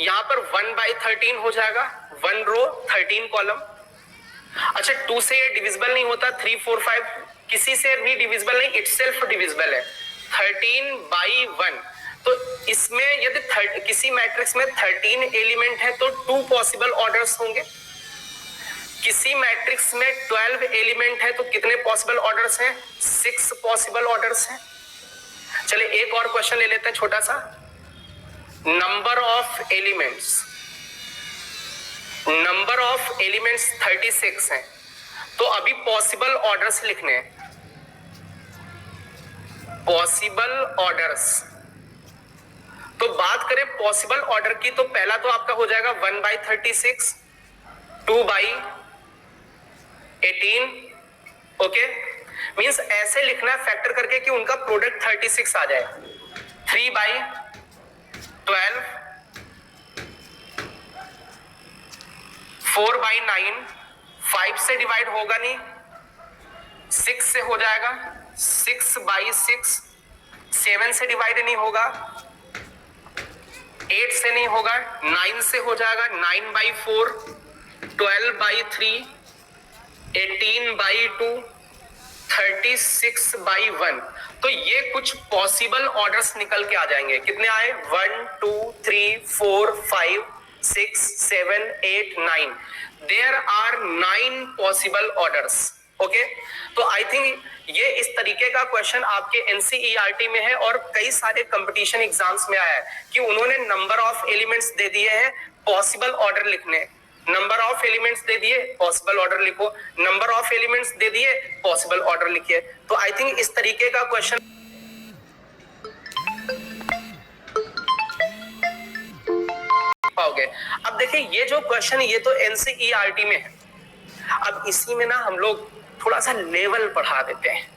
यहां पर 1/13 हो जाएगा, 1 रो 13 कॉलम। अच्छा 2 से ये डिविजिबल नहीं होता, 3 4 5 किसी से भी डिविजिबल नहीं, इटसेल्फ डिविजिबल है। 13/1, तो इसमें यदि किसी मैट्रिक्स में 13 एलिमेंट है तो 2 पॉसिबल ऑर्डर्स होंगे। किसी मैट्रिक्स में 12 एलिमेंट है तो कितने पॉसिबल ऑर्डर्स हैं, 6 पॉसिबल ऑर्डर्स हैं। चलिए एक और क्वेश्चन ले लेते हैं छोटा सा। Number of elements, number of elements 36 हैं, तो अभी पॉसिबल ऑर्डर्स लिखने हैं। पॉसिबल ऑर्डर्स, तो बात करें पॉसिबल ऑर्डर की तो पहला तो आपका हो जाएगा 1/36, 2/18। ओके, मींस ऐसे लिखना है फैक्टर करके कि उनका प्रोडक्ट 36 आ जाए। 3/12, 4/9, 5 से डिवाइड होगा नहीं, 6 से हो जाएगा, 6/6, 7 से डिवाइड नहीं होगा, 8 से नहीं होगा, 9 से हो जाएगा, 9/4, 12/3, 18/2, 36/1। तो ये कुछ पॉसिबल ऑर्डर्स निकल के आ जाएंगे। कितने आए, 1 2 3 4 5 6 7 8 9, there are 9 possible orders. Okay, तो आई थिंक ये इस तरीके का क्वेश्चन आपके एनसीईआरटी में है और कई सारे कंपटीशन एग्जाम्स में आया है कि उन्होंने नंबर ऑफ एलिमेंट्स दे दिए हैं, पॉसिबल ऑर्डर लिखने, नंबर ऑफ एलिमेंट्स दे दिए, पॉसिबल ऑर्डर लिखो, नंबर ऑफ एलिमेंट्स दे दिए, पॉसिबल ऑर्डर लिखिए। तो आई थिंक इस तरीके का क्वेश्चन पाओगे। अब देखिए ये जो क्वेश्चन ये तो एनसीईआरटी में है, अब इसी में ना हम लोग थोड़ा सा लेवल बढ़ा देते हैं।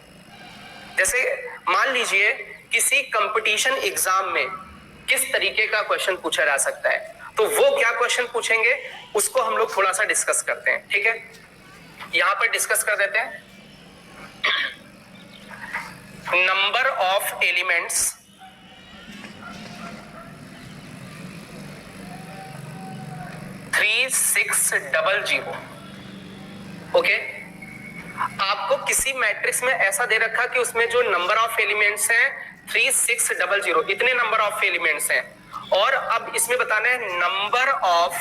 जैसे मान लीजिए किसी कंपटीशन एग्जाम में किस तरीके का क्वेश्चन पूछा जा सकता है, तो वो क्या क्वेश्चन पूछेंगे उसको हम लोग थोड़ा सा डिस्कस करते हैं। ठीक है, यहां पर डिस्कस कर देते हैं। Number of elements three six double zero. Okay, आपको किसी मैट्रिक्स में ऐसा दे रखा कि उसमें जो नंबर ऑफ एलिमेंट्स हैं 3600, इतने नंबर ऑफ एलिमेंट्स हैं, और अब इसमें बताना है नंबर ऑफ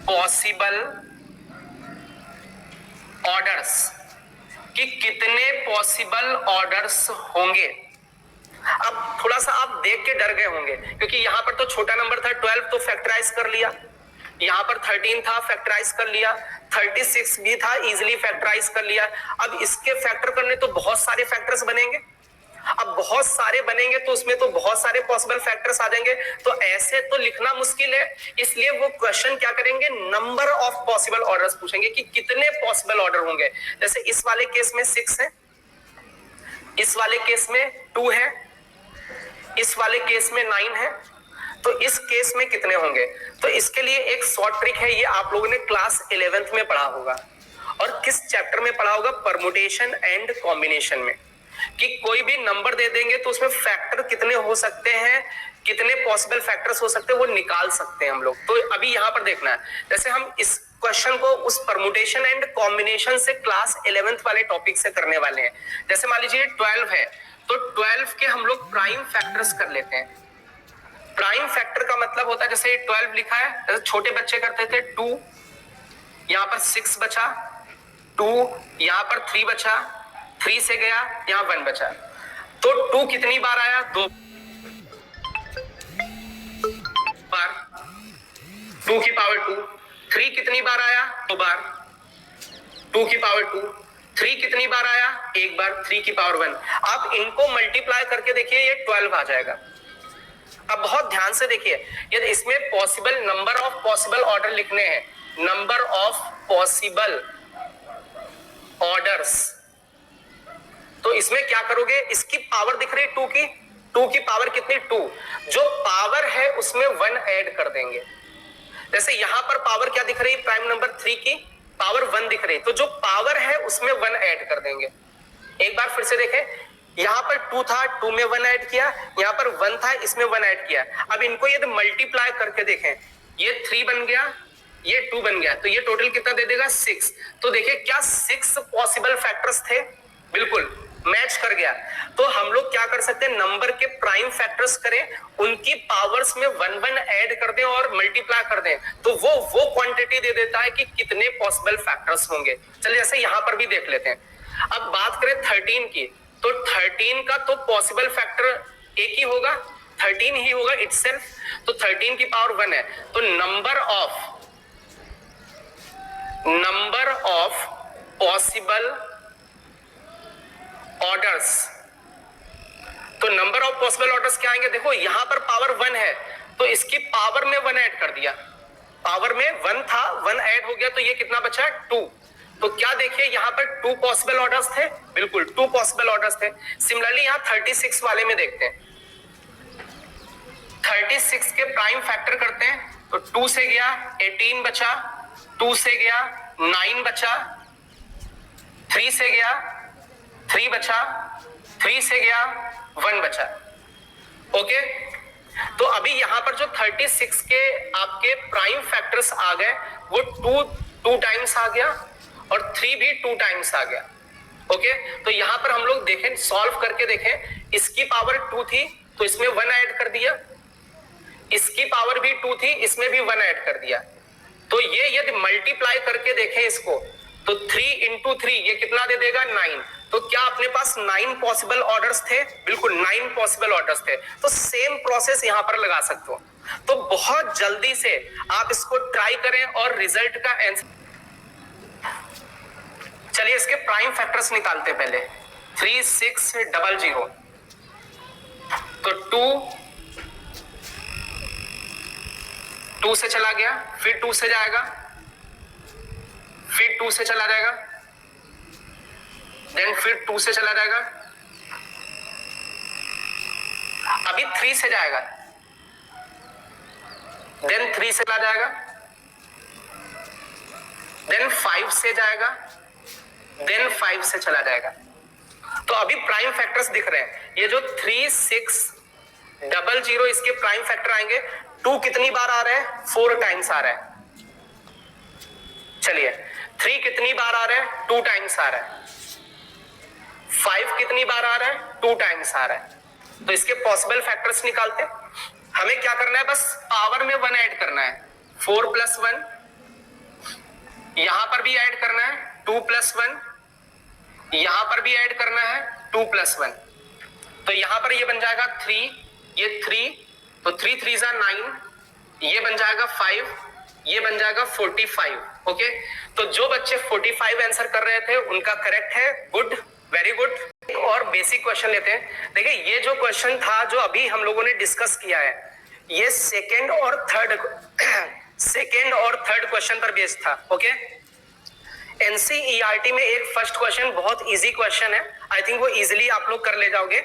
पॉसिबल ऑर्डर्स, कि कितने पॉसिबल ऑर्डर्स होंगे। अब थोड़ा सा आप देख के डर गए होंगे क्योंकि यहां पर तो छोटा नंबर था 12, तो फैक्टराइज कर लिया, यहां पर 13 था फैक्टराइज कर लिया, 36 भी था इजीली फैक्टराइज कर लिया। अब इसके फैक्टर करने तो बहुत सारे फैक्टर्स बनेंगे, अब बहुत सारे बनेंगे तो उसमें तो बहुत सारे पॉसिबल फैक्टर्स आ जाएंगे, तो ऐसे तो लिखना मुश्किल है। इसलिए वो क्वेश्चन क्या करेंगे, नंबर ऑफ पॉसिबल ऑर्डर्स पूछेंगे कि कितने पॉसिबल ऑर्डर होंगे। जैसे इस वाले केस में 6 है, इस वाले केस में 2 है, इस वाले केस में 9 है, तो इस केस में कितने होंगे। तो इसके लिए एक शॉर्ट ट्रिक है, ये आप लोगों ने क्लास 11th में पढ़ा होगा, और किस चैप्टर में पढ़ा होगा, परमुटेशन एंड कॉम्बिनेशन में, कि कोई भी नंबर दे देंगे तो उसमें फैक्टर कितने हो सकते हैं, कितने पॉसिबल फैक्टर्स हो सकते हैं, वो निकाल सकते हैं हम लोग। तो अभी यहां पर देखना है, जैसे हम इस क्वेश्चन को उस परमुटेशन एंड कॉम्बिनेशन से क्लास 11th वाले टॉपिक से करने वाले हैं। जैसे मान लीजिए 12 है, तो 12 के हम लोग प्राइम फैक्टर्स कर लेते हैं। प्राइम फैक्टर का मतलब होता है, जैसे 12 लिखा है, जैसे छोटे बच्चे करते थे 2, यहां पर 6 बचा, 2 यहां पर 3 बचा, 3 से गया यहां 1 बचा, तो 2 कितनी बार आया, 2 बार, 2 की पावर 2। 3 कितनी बार आया, 2 बार, 2 की पावर 2। 3 कितनी बार आया, 1 बार, 3 की पावर 1। आप इनको मल्टीप्लाई करके देखिए, ये 12 आ जाएगा। अब बहुत ध्यान से देखिए, यदि इसमें possible number of possible order लिखने हैं, नंबर ऑफ पॉसिबल ऑर्डर्स, तो इसमें क्या करोगे, इसकी पावर दिख रही है 2 की, 2 की पावर कितनी, 2, जो पावर है उसमें 1 ऐड कर देंगे। जैसे यहां पर पावर क्या दिख रही है, प्राइम नंबर 3 की पावर 1 दिख रही है, तो जो पावर है उसमें 1 ऐड कर देंगे। एक बार फिर से देखें, यहां पर 2 था, 2 में 1 ऐड किया, यहां पर 1 था, इसमें 1 ऐड किया। अब इनको यदि मल्टीप्लाई करके देखें, ये 3 बन गया, ये 2 बन गया, तो ये टोटल कितना दे देगा, 6। तो देखिए क्या 6 पॉसिबल फैक्टर्स थे, बिल्कुल मैच कर गया। तो हम लोग क्या कर सकते हैं, नंबर के प्राइम फैक्टर्स करें, उनकी पावर्स में 1 ऐड कर दें और मल्टीप्लाई कर दें, तो वो क्वांटिटी दे देता है कि कितने पॉसिबल फैक्टर्स होंगे। चलिए ऐसे यहां पर भी देख लेते हैं। अब बात करें 13 की, तो 13 का तो पॉसिबल फैक्टर एक ही होगा, 13 ही होगा इटसेल्फ, तो 13 की पावर 1 है, तो नंबर ऑफ पॉसिबल ऑर्डर्स, तो नंबर ऑफ पॉसिबल ऑर्डर्स क्या आएंगे, देखो यहां पर पावर 1 है, तो इसकी पावर में 1 ऐड कर दिया, पावर में 1 था, 1 ऐड हो गया, तो ये कितना बचा, 2। तो क्या देखिए यहां पर 2 पॉसिबल ऑर्डर्स थे, बिल्कुल 2 पॉसिबल ऑर्डर्स थे। सिमिलरली यहां 36 वाले में देखते हैं, 36 के प्राइम फैक्टर करते हैं, तो 2 से गया 18 बचा, 2 से गया 9 बचा, 3 से गया 3 बचा, 3 से गया 1 बचा। ओके, तो अभी यहां पर जो 36 के आपके प्राइम फैक्टर्स आ गए, वो 2 टाइम्स आ गया और 3 भी 2 टाइम्स आ गया। ओके, तो यहां पर हम लोग देखें, सॉल्व करके देखें, इसकी पावर 2 थी तो इसमें 1 ऐड कर दिया, इसकी पावर भी 2 थी, इसमें भी 1 ऐड कर दिया। तो ये यदि मल्टीप्लाई करके देखें इसको, तो 3 इंटू 3 ये कितना दे देगा, 9। तो क्या अपने पास 9 पॉसिबल ऑर्डर्स थे, बिल्कुल 9 पॉसिबल ऑर्डर्स थे। तो सेम प्रोसेस यहां पर लगा सकते हो। तो बहुत जल्दी से आप इसको ट्राई करें और रिजल्ट का आंसर, चलिए इसके प्राइम फैक्टर्स निकालते पहले। 3600, तो 2 2 से चला गया, फिर 2 से जाएगा, फिर 2 से चला जाएगा, देन फिर 2 से चला जाएगा, अभी 3 से जाएगा, देन 3 से चला जाएगा, देन 5 से जाएगा, देन 5 से चला जाएगा। तो अभी प्राइम फैक्टर्स दिख रहे हैं, ये जो 3, 6, 00 इसके प्राइम फैक्टर आएंगे। 2 कितनी बार आ रहा है? 4 टाइम्स आ रहा है। चलिए 3 कितनी बार आ रहा है? 2 टाइम्स आ रहा है। 5 कितनी बार आ रहा है? 2 टाइम्स आ रहा है। तो इसके पॉसिबल फैक्टर्स निकालते हैं। हमें क्या करना है? बस पावर में 1 ऐड करना है। 4 + 1, यहां पर भी ऐड करना है 2 + 1, यहां पर भी ऐड करना है 2 + 1। तो यहां पर ये बन जाएगा 3, ये 3, तो 3 3 9, ये बन जाएगा 5, ये बन जाएगा 45। ओके, तो जो बच्चे 45 आंसर कर रहे थे उनका करेक्ट है। Good, very good. एक और बेसिक क्वेश्चन लेते हैं। देखिए ये जो क्वेश्चन था जो अभी हम लोगों ने डिस्कस किया है, ये सेकेंड और थर्ड क्वेश्चन पर बेस्ड था। ओके, एनसीईआरटी में एक फर्स्ट क्वेश्चन बहुत इजी क्वेश्चन है, आई थिंक वो इजीली आप लोग कर ले जाओगे।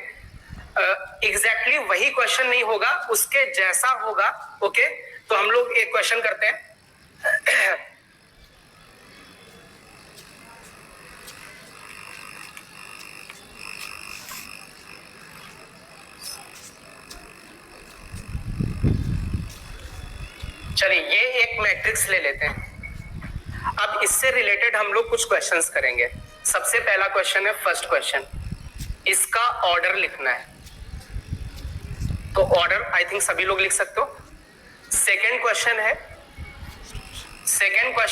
एग्जैक्टली वही क्वेश्चन नहीं होगा, उसके जैसा होगा। ओके, तो हम लोग एक क्वेश्चन करते हैं। चलिए ये एक मैट्रिक्स ले लेते हैं। अब इससे रिलेटेड हम लोग कुछ क्वेश्चंस करेंगे। सबसे पहला क्वेश्चन है, फर्स्ट क्वेश्चन, इसका ऑर्डर लिखना है। तो ऑर्डर आई थिंक सभी लोग लिख सकते हो। सेकेंड क्वेश्चन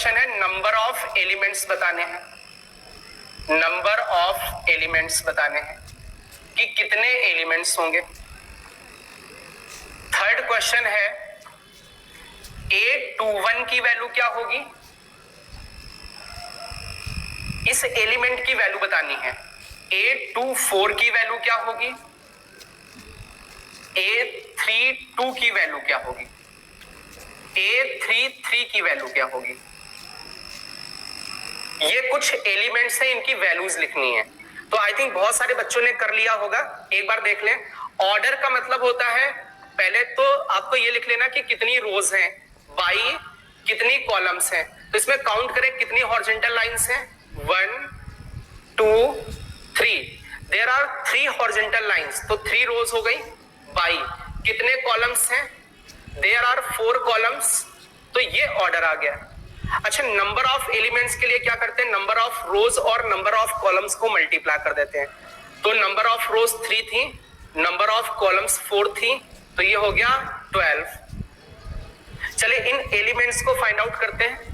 है नंबर ऑफ एलिमेंट्स बताने हैं। नंबर ऑफ एलिमेंट्स बताने हैं कि कितने एलिमेंट्स होंगे। थर्ड क्वेश्चन है 821 की वैल्यू क्या होगी। इस एलिमेंट की वैल्यू बतानी है। 824 की वैल्यू क्या होगी। 832 की वैल्यू क्या होगी। 833 की वैल्यू क्या होगी। ये कुछ एलिमेंट्स हैं, इनकी वैल्यूज लिखनी है। तो आई थिंक बहुत सारे बच्चों ने कर लिया होगा, एक बार देख लें। ऑर्डर का मतलब होता है, पहले तो आपको ये लिख लेना कि कितनी रोज हैं बाई कितनी कॉलम्स हैं। तो इसमें काउंट करें कितनी हॉरिजॉन्टल लाइंस हैं। 1 2 3, देयर आर 3 हॉरिजॉन्टल लाइंस, तो 3 रोज हो गई। बाई कितने कॉलम्स हैं, देयर आर 4 कॉलम्स, तो ये ऑर्डर आ गया। अच्छा, नंबर ऑफ एलिमेंट्स के लिए क्या करते हैं, नंबर ऑफ रोज और नंबर ऑफ कॉलम्स को मल्टीप्लाई कर देते हैं। तो नंबर ऑफ रोज 3 थी, नंबर ऑफ कॉलम्स 4 थी, तो ये हो गया 12। चलिए इन एलिमेंट्स को फाइंड आउट करते हैं।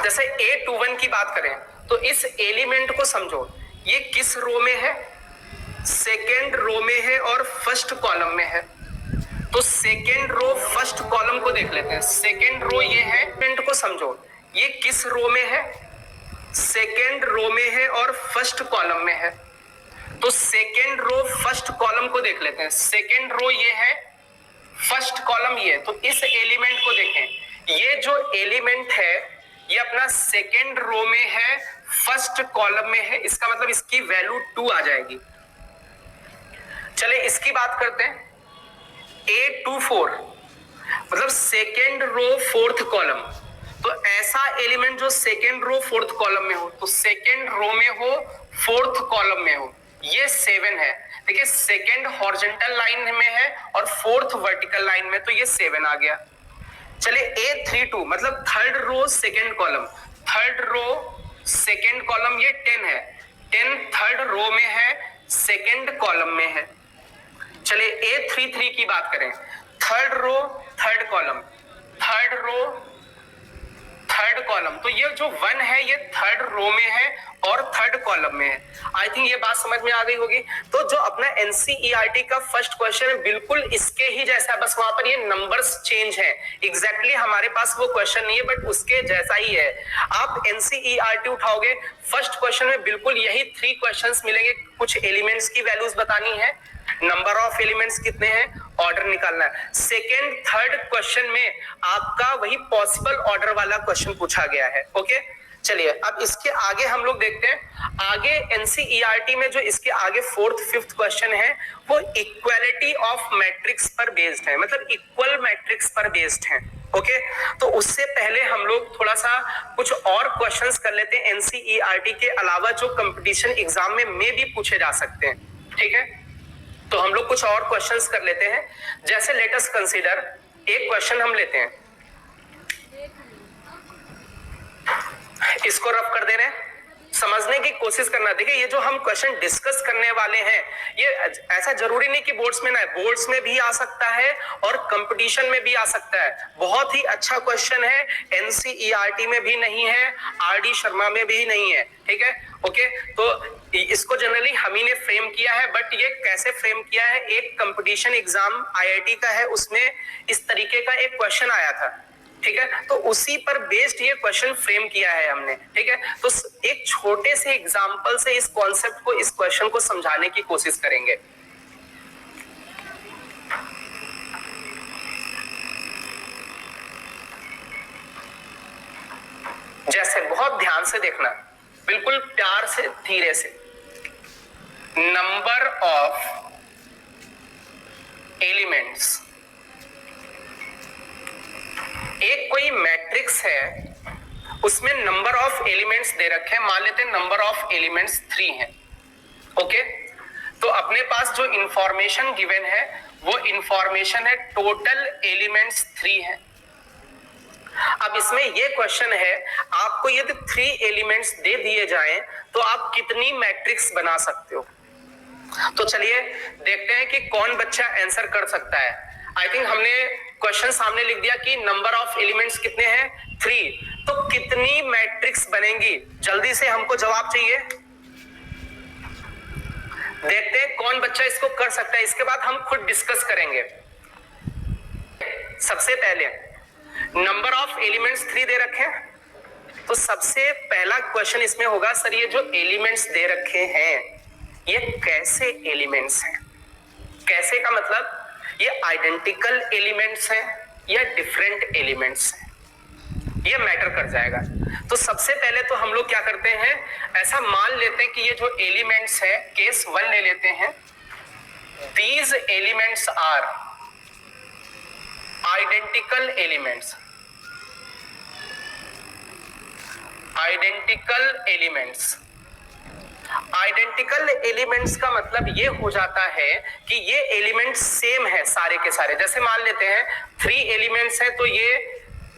जैसे 821 की बात करें तो इस एलिमेंट को समझो, ये किस रो में है, सेकेंड रो में है और फर्स्ट कॉलम में है। तो सेकेंड रो फर्स्ट कॉलम को देख लेते हैं। सेकेंड रो ये है, एलिमेंट को समझो, ये किस रो में है, सेकेंड रो में है और फर्स्ट कॉलम में है। तो सेकेंड रो फर्स्ट कॉलम को देख लेते हैं। सेकेंड रो ये है, फर्स्ट कॉलम ये, तो इस एलिमेंट को देखें। ये जो एलिमेंट है ये अपना सेकेंड रो में है, फर्स्ट कॉलम में है, इसका मतलब इसकी वैल्यू 2 आ जाएगी। चले इसकी बात करते हैं। 824 मतलब सेकेंड रो फोर्थ कॉलम। तो ऐसा एलिमेंट जो सेकेंड रो फोर्थ कॉलम में हो, तो सेकेंड रो में हो, फोर्थ कॉलम में हो, ये 7 है। देखिए सेकेंड हॉरिजॉन्टल लाइन में है और फोर्थ वर्टिकल लाइन में, तो ये 7 आ गया। चलिए 832 मतलब third row second column, third row second column, ये 10 है। 10 थर्ड रो में है, सेकेंड कॉलम में है। चलिए 833 की बात करें, third row third column, third row third column, तो ये जो 1 है ये थर्ड रो में है और थर्ड कॉलम में है। आई थिंक ये बात समझ में आ गई होगी। तो जो अपना एनसीईआरटी का फर्स्ट क्वेश्चन है बिल्कुल इसके ही जैसा है, बस वहां पर ये नंबर्स चेंज है। एग्जैक्टली हमारे पास वो क्वेश्चन नहीं है बट उसके जैसा ही है। आप एनसीईआरटी उठाओगे, फर्स्ट क्वेश्चन में बिल्कुल यही 3 क्वेश्चंस मिलेंगे। कुछ एलिमेंट्स की वैल्यूज बतानी है, नंबर ऑफ एलिमेंट्स कितने हैं, ऑर्डर निकालना है। सेकेंड थर्ड क्वेश्चन में आपका वही पॉसिबल ऑर्डर वाला क्वेश्चन पूछा गया है। ओके, चलिए अब इसके आगे हम लोग देखते हैं। आगे एनसीईआरटी में जो इसके आगे फोर्थ फिफ्थ क्वेश्चन है वो इक्वालिटी ऑफ मैट्रिक्स पर बेस्ड है, मतलब इक्वल मैट्रिक्स पर बेस्ड है। ओके, तो उससे पहले हम लोग थोड़ा सा कुछ और क्वेश्चंस कर लेते हैं एनसीईआरटी के अलावा जो कंपटीशन एग्जाम में भी पूछे जा सकते हैं। ठीक है, तो हम लोग कुछ और क्वेश्चंस कर लेते हैं। जैसे लेट अस कंसीडर, एक क्वेश्चन हम लेते हैं, इसको रफ कर दे रहे हैं, समझने की कोशिश करना। देखिए ये जो हम क्वेश्चन डिस्कस करने वाले हैं ये ऐसा जरूरी नहीं कि बोर्ड्स में ना है, बोर्ड्स में भी आ सकता है और कंपटीशन में भी आ सकता है। बहुत ही अच्छा क्वेश्चन है, एनसीईआरटी में भी नहीं है, आरडी शर्मा में भी नहीं है। ठीक है, ओके, तो इसको जनरली हम ही ने फ्रेम किया है, बट ये कैसे फ्रेम किया है, एक कंपटीशन एग्जाम आईआईटी का है, उसमें इस तरीके का एक क्वेश्चन आया था। ठीक है, तो उसी पर बेस्ड ये क्वेश्चन फ्रेम किया है हमने। ठीक है, तो एक छोटे से एग्जांपल से इस कॉन्सेप्ट को, इस क्वेश्चन को समझाने की कोशिश करेंगे। जैसे बहुत ध्यान से देखना, बिल्कुल प्यार से धीरे से, नंबर ऑफ एलिमेंट्स, एक कोई मैट्रिक्स है उसमें नंबर ऑफ एलिमेंट्स दे रखे हैं, मान लेते हैं नंबर ऑफ एलिमेंट्स 3 है। ओके, तो अपने पास जो इंफॉर्मेशन गिवन है वो इंफॉर्मेशन है टोटल एलिमेंट्स 3 है। अब इसमें ये क्वेश्चन है, आपको यदि 3 एलिमेंट्स दे दिए जाएं तो आप कितनी मैट्रिक्स बना सकते हो। तो चलिए देखते हैं कि कौन बच्चा आंसर कर सकता है। आई थिंक हमने क्वेश्चन सामने लिख दिया कि नंबर ऑफ एलिमेंट्स कितने हैं, 3, तो कितनी मैट्रिक्स बनेंगी, जल्दी से हमको जवाब चाहिए। देखते हैं कौन बच्चा इसको कर सकता है, इसके बाद हम खुद डिस्कस करेंगे। सबसे पहले नंबर ऑफ एलिमेंट्स 3 दे रखे हैं, तो सबसे पहला क्वेश्चन इसमें होगा, सर ये जो एलिमेंट्स दे रखे हैं ये कैसे एलिमेंट्स हैं। कैसे का मतलब ये आइडेंटिकल एलिमेंट्स हैं या डिफरेंट एलिमेंट्स हैं, ये मैटर कर जाएगा। तो सबसे पहले तो हम लोग क्या करते हैं, ऐसा मान लेते हैं कि ये जो एलिमेंट्स है, केस 1 ले लेते हैं, these elements are identical elements. Identical elements, identical elements का मतलब ये हो जाता है कि ये एलिमेंट्स सेम है सारे के सारे। जैसे मान लेते हैं 3 एलिमेंट्स हैं, तो ये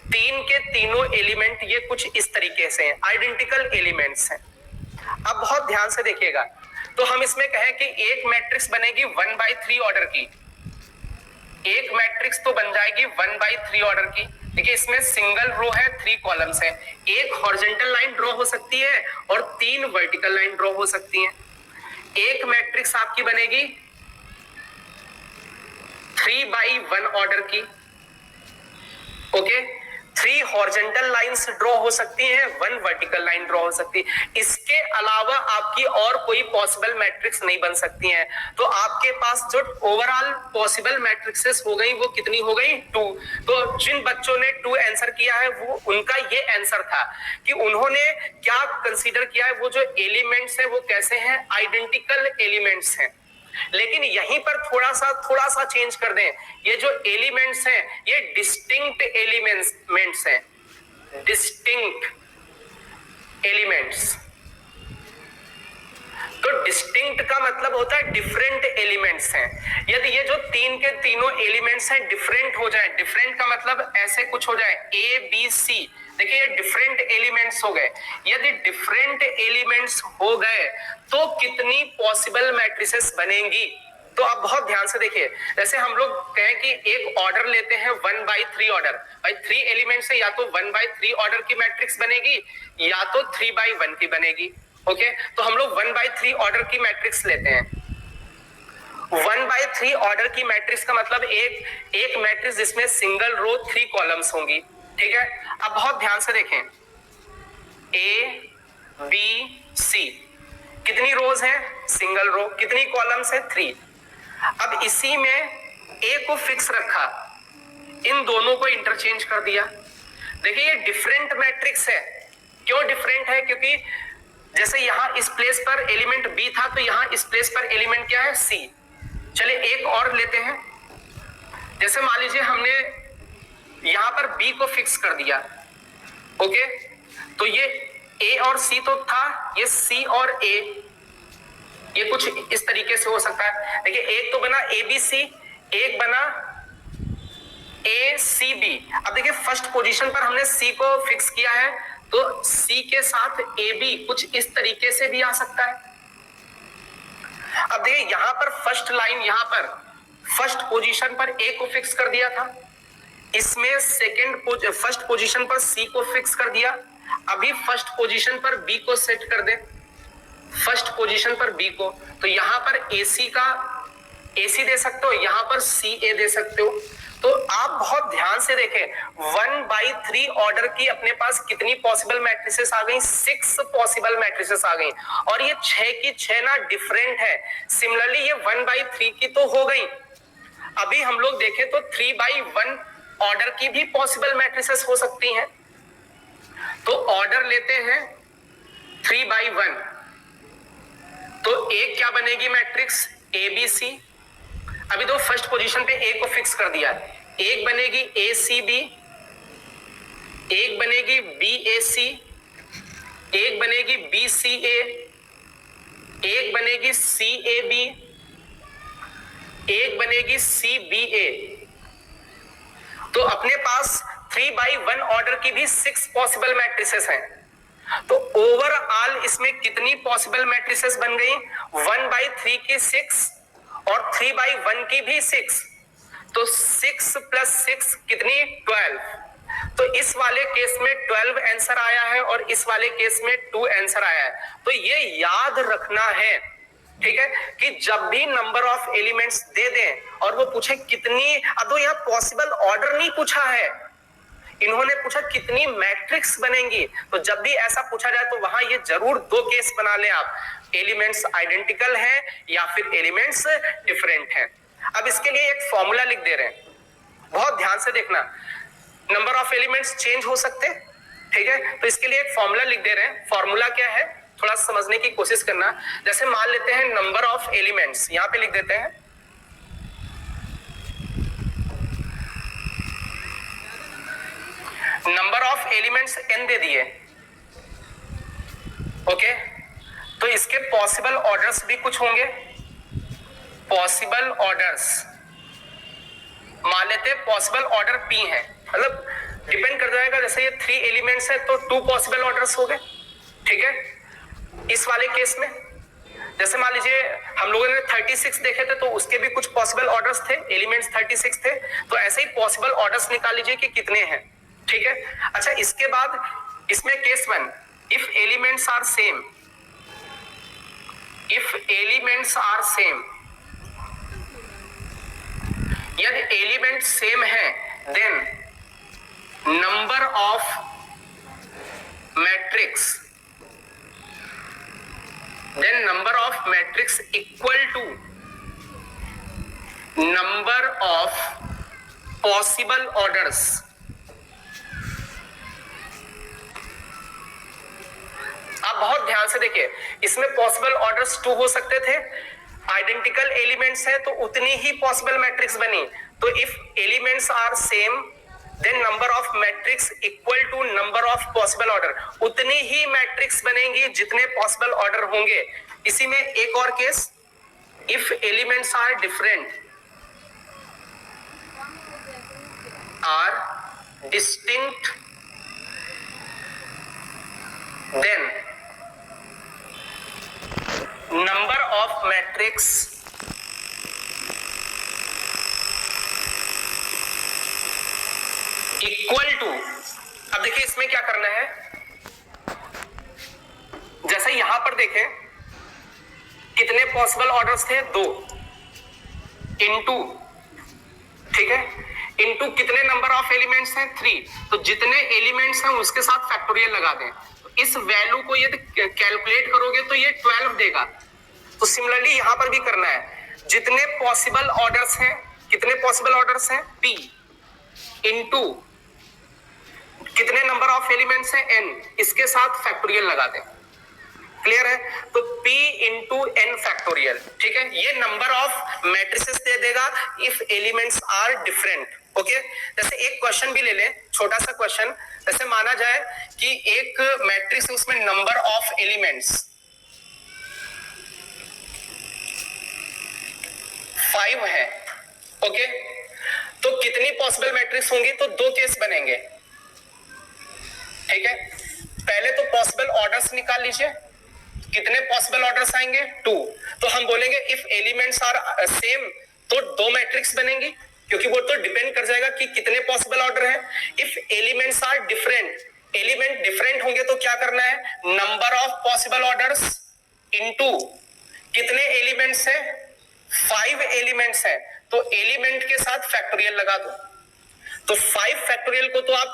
3 के तीनों एलिमेंट ये कुछ इस तरीके से हैं, आइडेंटिकल एलिमेंट्स हैं। अब बहुत ध्यान से देखिएगा, तो हम इसमें कहें कि एक मैट्रिक्स बनेगी 1/3 ऑर्डर की, एक मैट्रिक्स तो बन जाएगी 1/3 ऑर्डर की। देखिए इसमें सिंगल रो है, 3 कॉलम्स है, एक हॉरिजॉन्टल लाइन ड्रॉ हो सकती है और 3 वर्टिकल लाइन ड्रॉ हो सकती हैं। एक मैट्रिक्स आपकी बनेगी 3/1 ऑर्डर की। ओके, 3 हॉरिजॉन्टल लाइंस ड्रॉ हो सकती हैं, 1 वर्टिकल लाइन ड्रॉ हो सकती है। इसके अलावा आपकी और कोई पॉसिबल मैट्रिक्स नहीं बन सकती हैं। तो आपके पास जो ओवरऑल पॉसिबल मैट्रिक्सेस हो गई वो कितनी हो गई, 2। तो जिन बच्चों ने 2 आंसर किया है वो उनका ये आंसर था कि उन्होंने क्या कंसीडर किया है, वो जो एलिमेंट्स है वो कैसे हैं, आइडेंटिकल एलिमेंट्स हैं। लेकिन यहीं पर थोड़ा सा चेंज कर दें, ये जो एलिमेंट्स हैं ये डिस्टिंक्ट एलिमेंट्स हैं, डिस्टिंक्ट एलिमेंट्स। तो डिस्टिंक्ट का मतलब होता है डिफरेंट एलिमेंट्स हैं। यदि ये जो 3 के तीनों एलिमेंट्स हैं डिफरेंट हो जाए, डिफरेंट का मतलब ऐसे कुछ हो जाए A B C, देखिए ये डिफरेंट एलिमेंट्स हो गए। यदि डिफरेंट एलिमेंट्स हो गए तो कितनी पॉसिबल मैट्रिसेस बनेंगी। तो आप बहुत ध्यान से देखिए, जैसे हम लोग कहें कि एक ऑर्डर लेते हैं 1/3 ऑर्डर, भाई 3 एलिमेंट्स है, या तो 1/3 ऑर्डर की मैट्रिक्स बनेगी या तो 3/1 की बनेगी। ओके, तो हम लोग 1/3 ऑर्डर की मैट्रिक्स लेते हैं। 1/3 ऑर्डर की मैट्रिक्स का मतलब एक मैट्रिक्स जिसमें सिंगल रो 3 कॉलम्स होंगी। ठीक है, अब बहुत ध्यान से देखें, A B C कितनी रोज है, सिंगल रो, कितनी कॉलम्स है, 3। अब इसी में a को फिक्स रखा, इन दोनों को इंटरचेंज कर दिया। देखिए ये डिफरेंट मैट्रिक्स है। क्यों डिफरेंट है? क्योंकि जैसे यहां इस प्लेस पर एलिमेंट b था, तो यहां इस प्लेस पर एलिमेंट क्या है? c। चलिए एक और लेते हैं। जैसे मान लीजिए हमने यहां पर b को फिक्स कर दिया, ओके, तो ये a और c तो था, ये c और a, ये कुछ इस तरीके से हो सकता है। देखिए एक तो बना abc, एक बना acb। अब देखिए फर्स्ट पोजीशन पर हमने c को फिक्स किया है, तो c के साथ ab कुछ इस तरीके से भी आ सकता है। अब देखिए यहां पर फर्स्ट लाइन, यहां पर फर्स्ट पोजीशन पर a को फिक्स कर दिया था, इसमें फर्स्ट पोजीशन पर c को फिक्स कर दिया। अभी फर्स्ट पोजीशन पर b को सेट कर दे, फर्स्ट पोजीशन पर b को, तो यहां पर ac दे सकते हो, यहां पर ca दे सकते हो। तो आप बहुत ध्यान से देखें, 1/3 ऑर्डर की अपने पास कितनी पॉसिबल मैट्रिसेस आ गई? 6 पॉसिबल मैट्रिसेस आ गई, और ये 6 की 6 ना डिफरेंट है। सिमिलरली ये 1/3 की तो हो गई, अभी हम लोग देखें तो 3/1 ऑर्डर की भी पॉसिबल मैट्रिसेस हो सकती हैं। तो ऑर्डर लेते हैं 3/1, तो एक क्या बनेगी मैट्रिक्स? ABC। अभी तो फर्स्ट पोजीशन पे A को फिक्स कर दिया, एक बनेगी ACB, एक बनेगी BAC, एक बनेगी BCA, एक बनेगी CAB, एक बनेगी CBA। तो अपने पास 3/1 ऑर्डर की भी 6 पॉसिबल मैट्रिसेस हैं। तो ओवरऑल इसमें कितनी पॉसिबल मैट्रिसेस बन गई? 1/3 की 6 और 3/1 की भी 6, तो 6 + 6 कितनी? 12। तो इस वाले केस में 12 आंसर आया है और इस वाले केस में 2 आंसर आया है। तो ये याद रखना है, ठीक है, कि जब भी नंबर ऑफ एलिमेंट्स दे दें और वो पूछे कितनी, अब तो यहाँ पॉसिबल ऑर्डर नहीं पूछा है, इन्होंने पूछा कितनी मैट्रिक्स बनेंगी। तो जब भी ऐसा पूछा जाए तो वहां ये जरूर 2 केस बना लें आप, एलिमेंट्स आइडेंटिकल है या फिर एलिमेंट्स डिफरेंट हैं। अब इसके लिए एक फॉर्मूला लिख दे रहे हैं, बहुत ध्यान से देखना। नंबर ऑफ एलिमेंट्स चेंज हो सकते हैं, ठीक है, तो इसके लिए एक फॉर्मूला लिख दे रहे हैं। फॉर्मूला क्या है, थोड़ा समझने की कोशिश करना। जैसे मान लेते हैं नंबर ऑफ एलिमेंट्स, यहां पे लिख देते हैं नंबर ऑफ एलिमेंट्स n दे दिए, ओके, तो इसके पॉसिबल ऑर्डर्स भी कुछ होंगे। पॉसिबल ऑर्डर्स मान लेते हैं पॉसिबल ऑर्डर p है, मतलब डिपेंड कर जाएगा। जैसे ये 3 एलिमेंट्स है तो 2 पॉसिबल ऑर्डर्स हो गए, ठीक है। इस वाले केस में जैसे मान लीजिए हम लोगों ने 36 देखे थे, तो उसके भी कुछ पॉसिबल ऑर्डर्स थे, एलिमेंट्स 36 थे, तो ऐसे ही पॉसिबल ऑर्डर्स निकाल लीजिए कि कितने हैं, ठीक है। अच्छा, इसके बाद इसमें case 1, if elements are same, if elements are same, यदि एलिमेंट सेम है, then number of matrix, then number of matrix equal to number of possible orders। आप बहुत ध्यान से देखिए, इसमें पॉसिबल ऑर्डर्स 2 हो सकते थे, आइडेंटिकल एलिमेंट्स है तो उतनी ही पॉसिबल मैट्रिक्स बनी। तो if elements are same then number of matrix equal to number of possible order, उतनी ही मैट्रिक्स बनेंगी जितने पॉसिबल ऑर्डर होंगे। इसी में एक और case, if elements are different, are distinct, then number of matrix equal to. अब देखिए इसमें क्या करना है, जैसे यहां पर देखें कितने पॉसिबल ऑर्डर्स थे, 2 इनटू, ठीक है, इनटू कितने नंबर ऑफ एलिमेंट्स हैं, 3, तो जितने एलिमेंट्स हैं उसके साथ फैक्टोरियल लगा दें। तो इस वैल्यू को यदि कैलकुलेट करोगे तो ये 12 देगा। तो सिमिलरली यहां पर भी करना है, जितने पॉसिबल ऑर्डर्स हैं, कितने पॉसिबल ऑर्डर्स हैं, p इनटू कितने नंबर ऑफ एलिमेंट्स हैं, n, इसके साथ फैक्टोरियल लगा दें। क्लियर है? तो p इंटू एन फैक्टोरियल, ठीक है, ये नंबर ऑफ मैट्रिसेस दे देगा if elements are different. Okay, जैसे एक क्वेश्चन भी ले लें, छोटा सा क्वेश्चन, जैसे माना जाए कि एक मैट्रिक्स, उसमें नंबर ऑफ एलिमेंट्स 5 है। ओके, तो कितनी पॉसिबल मैट्रिक्स होंगी? तो 2 केस बनेंगे, ठीक है। पहले तो पॉसिबल ऑर्डर्स निकाल लीजिए, कितने पॉसिबल ऑर्डर्स आएंगे? 2। तो हम बोलेंगे इफ एलिमेंट्स आर सेम, तो 2 मैट्रिक्स बनेंगी, क्योंकि वो तो डिपेंड कर जाएगा कि कितने पॉसिबल ऑर्डर है। If elements are different, element different होंगे तो क्या करना है? Number of possible orders into कितने एलिमेंट्स है? 5 एलिमेंट्स है, तो एलिमेंट के साथ फैक्टोरियल लगा दो। तो 5 फैक्टोरियल को तो आप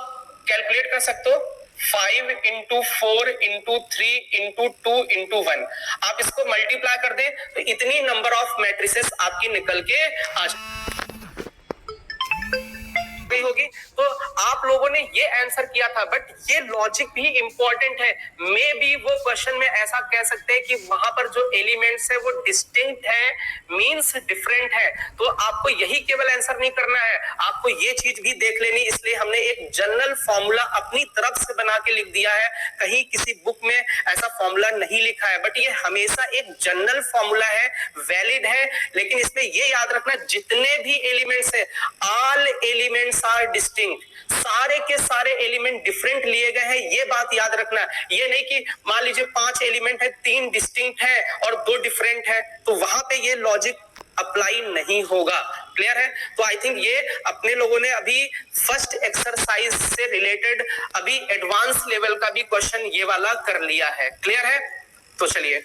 कैलकुलेट कर सकते हो, 5 इंटू 4 इंटू 3 इंटू 2 इंटू 1। आप इसको मल्टीप्लाई कर दे तो इतनी नंबर ऑफ मैट्रिसेस आपकी निकल के आ होगी। तो आप लोगों ने ये आंसर किया था, बट ये लॉजिक भी इंपॉर्टेंट है। मे बी वो क्वेश्चन में ऐसा कह सकते हैं कि वहां पर जो एलिमेंट्स है वो डिस्टिंक्ट है, मींस डिफरेंट है। तो आपको यही केवल आंसर नहीं करना है, आपको ये चीज भी देख लेनी। इसलिए हमने एक जनरल फॉर्मूला अपनी तरफ से बना के लिख दिया है, कहीं किसी बुक में ऐसा फॉर्मूला नहीं लिखा है, बट ये हमेशा एक जनरल फॉर्मूला है, वैलिड है। लेकिन इसमें ये याद रखना, जितने भी एलिमेंट्स है, ऑल एलिमेंट्स आर डिस्टिंक्ट, सारे के सारे एलिमेंट डिफरेंट लिए गए हैं, ये बात याद रखना। ये नहीं कि मान लीजिए 5 एलिमेंट है, 3 डिस्टिंक्ट है और 2 डिफरेंट है, तो वहां पे ये लॉजिक अप्लाई नहीं होगा। क्लियर है? तो आई थिंक ये अपने लोगों ने अभी फर्स्ट एक्सरसाइज से रिलेटेड अभी एडवांस लेवल का भी क्वेश्चन ये वाला कर लिया है। क्लियर है? तो चलिए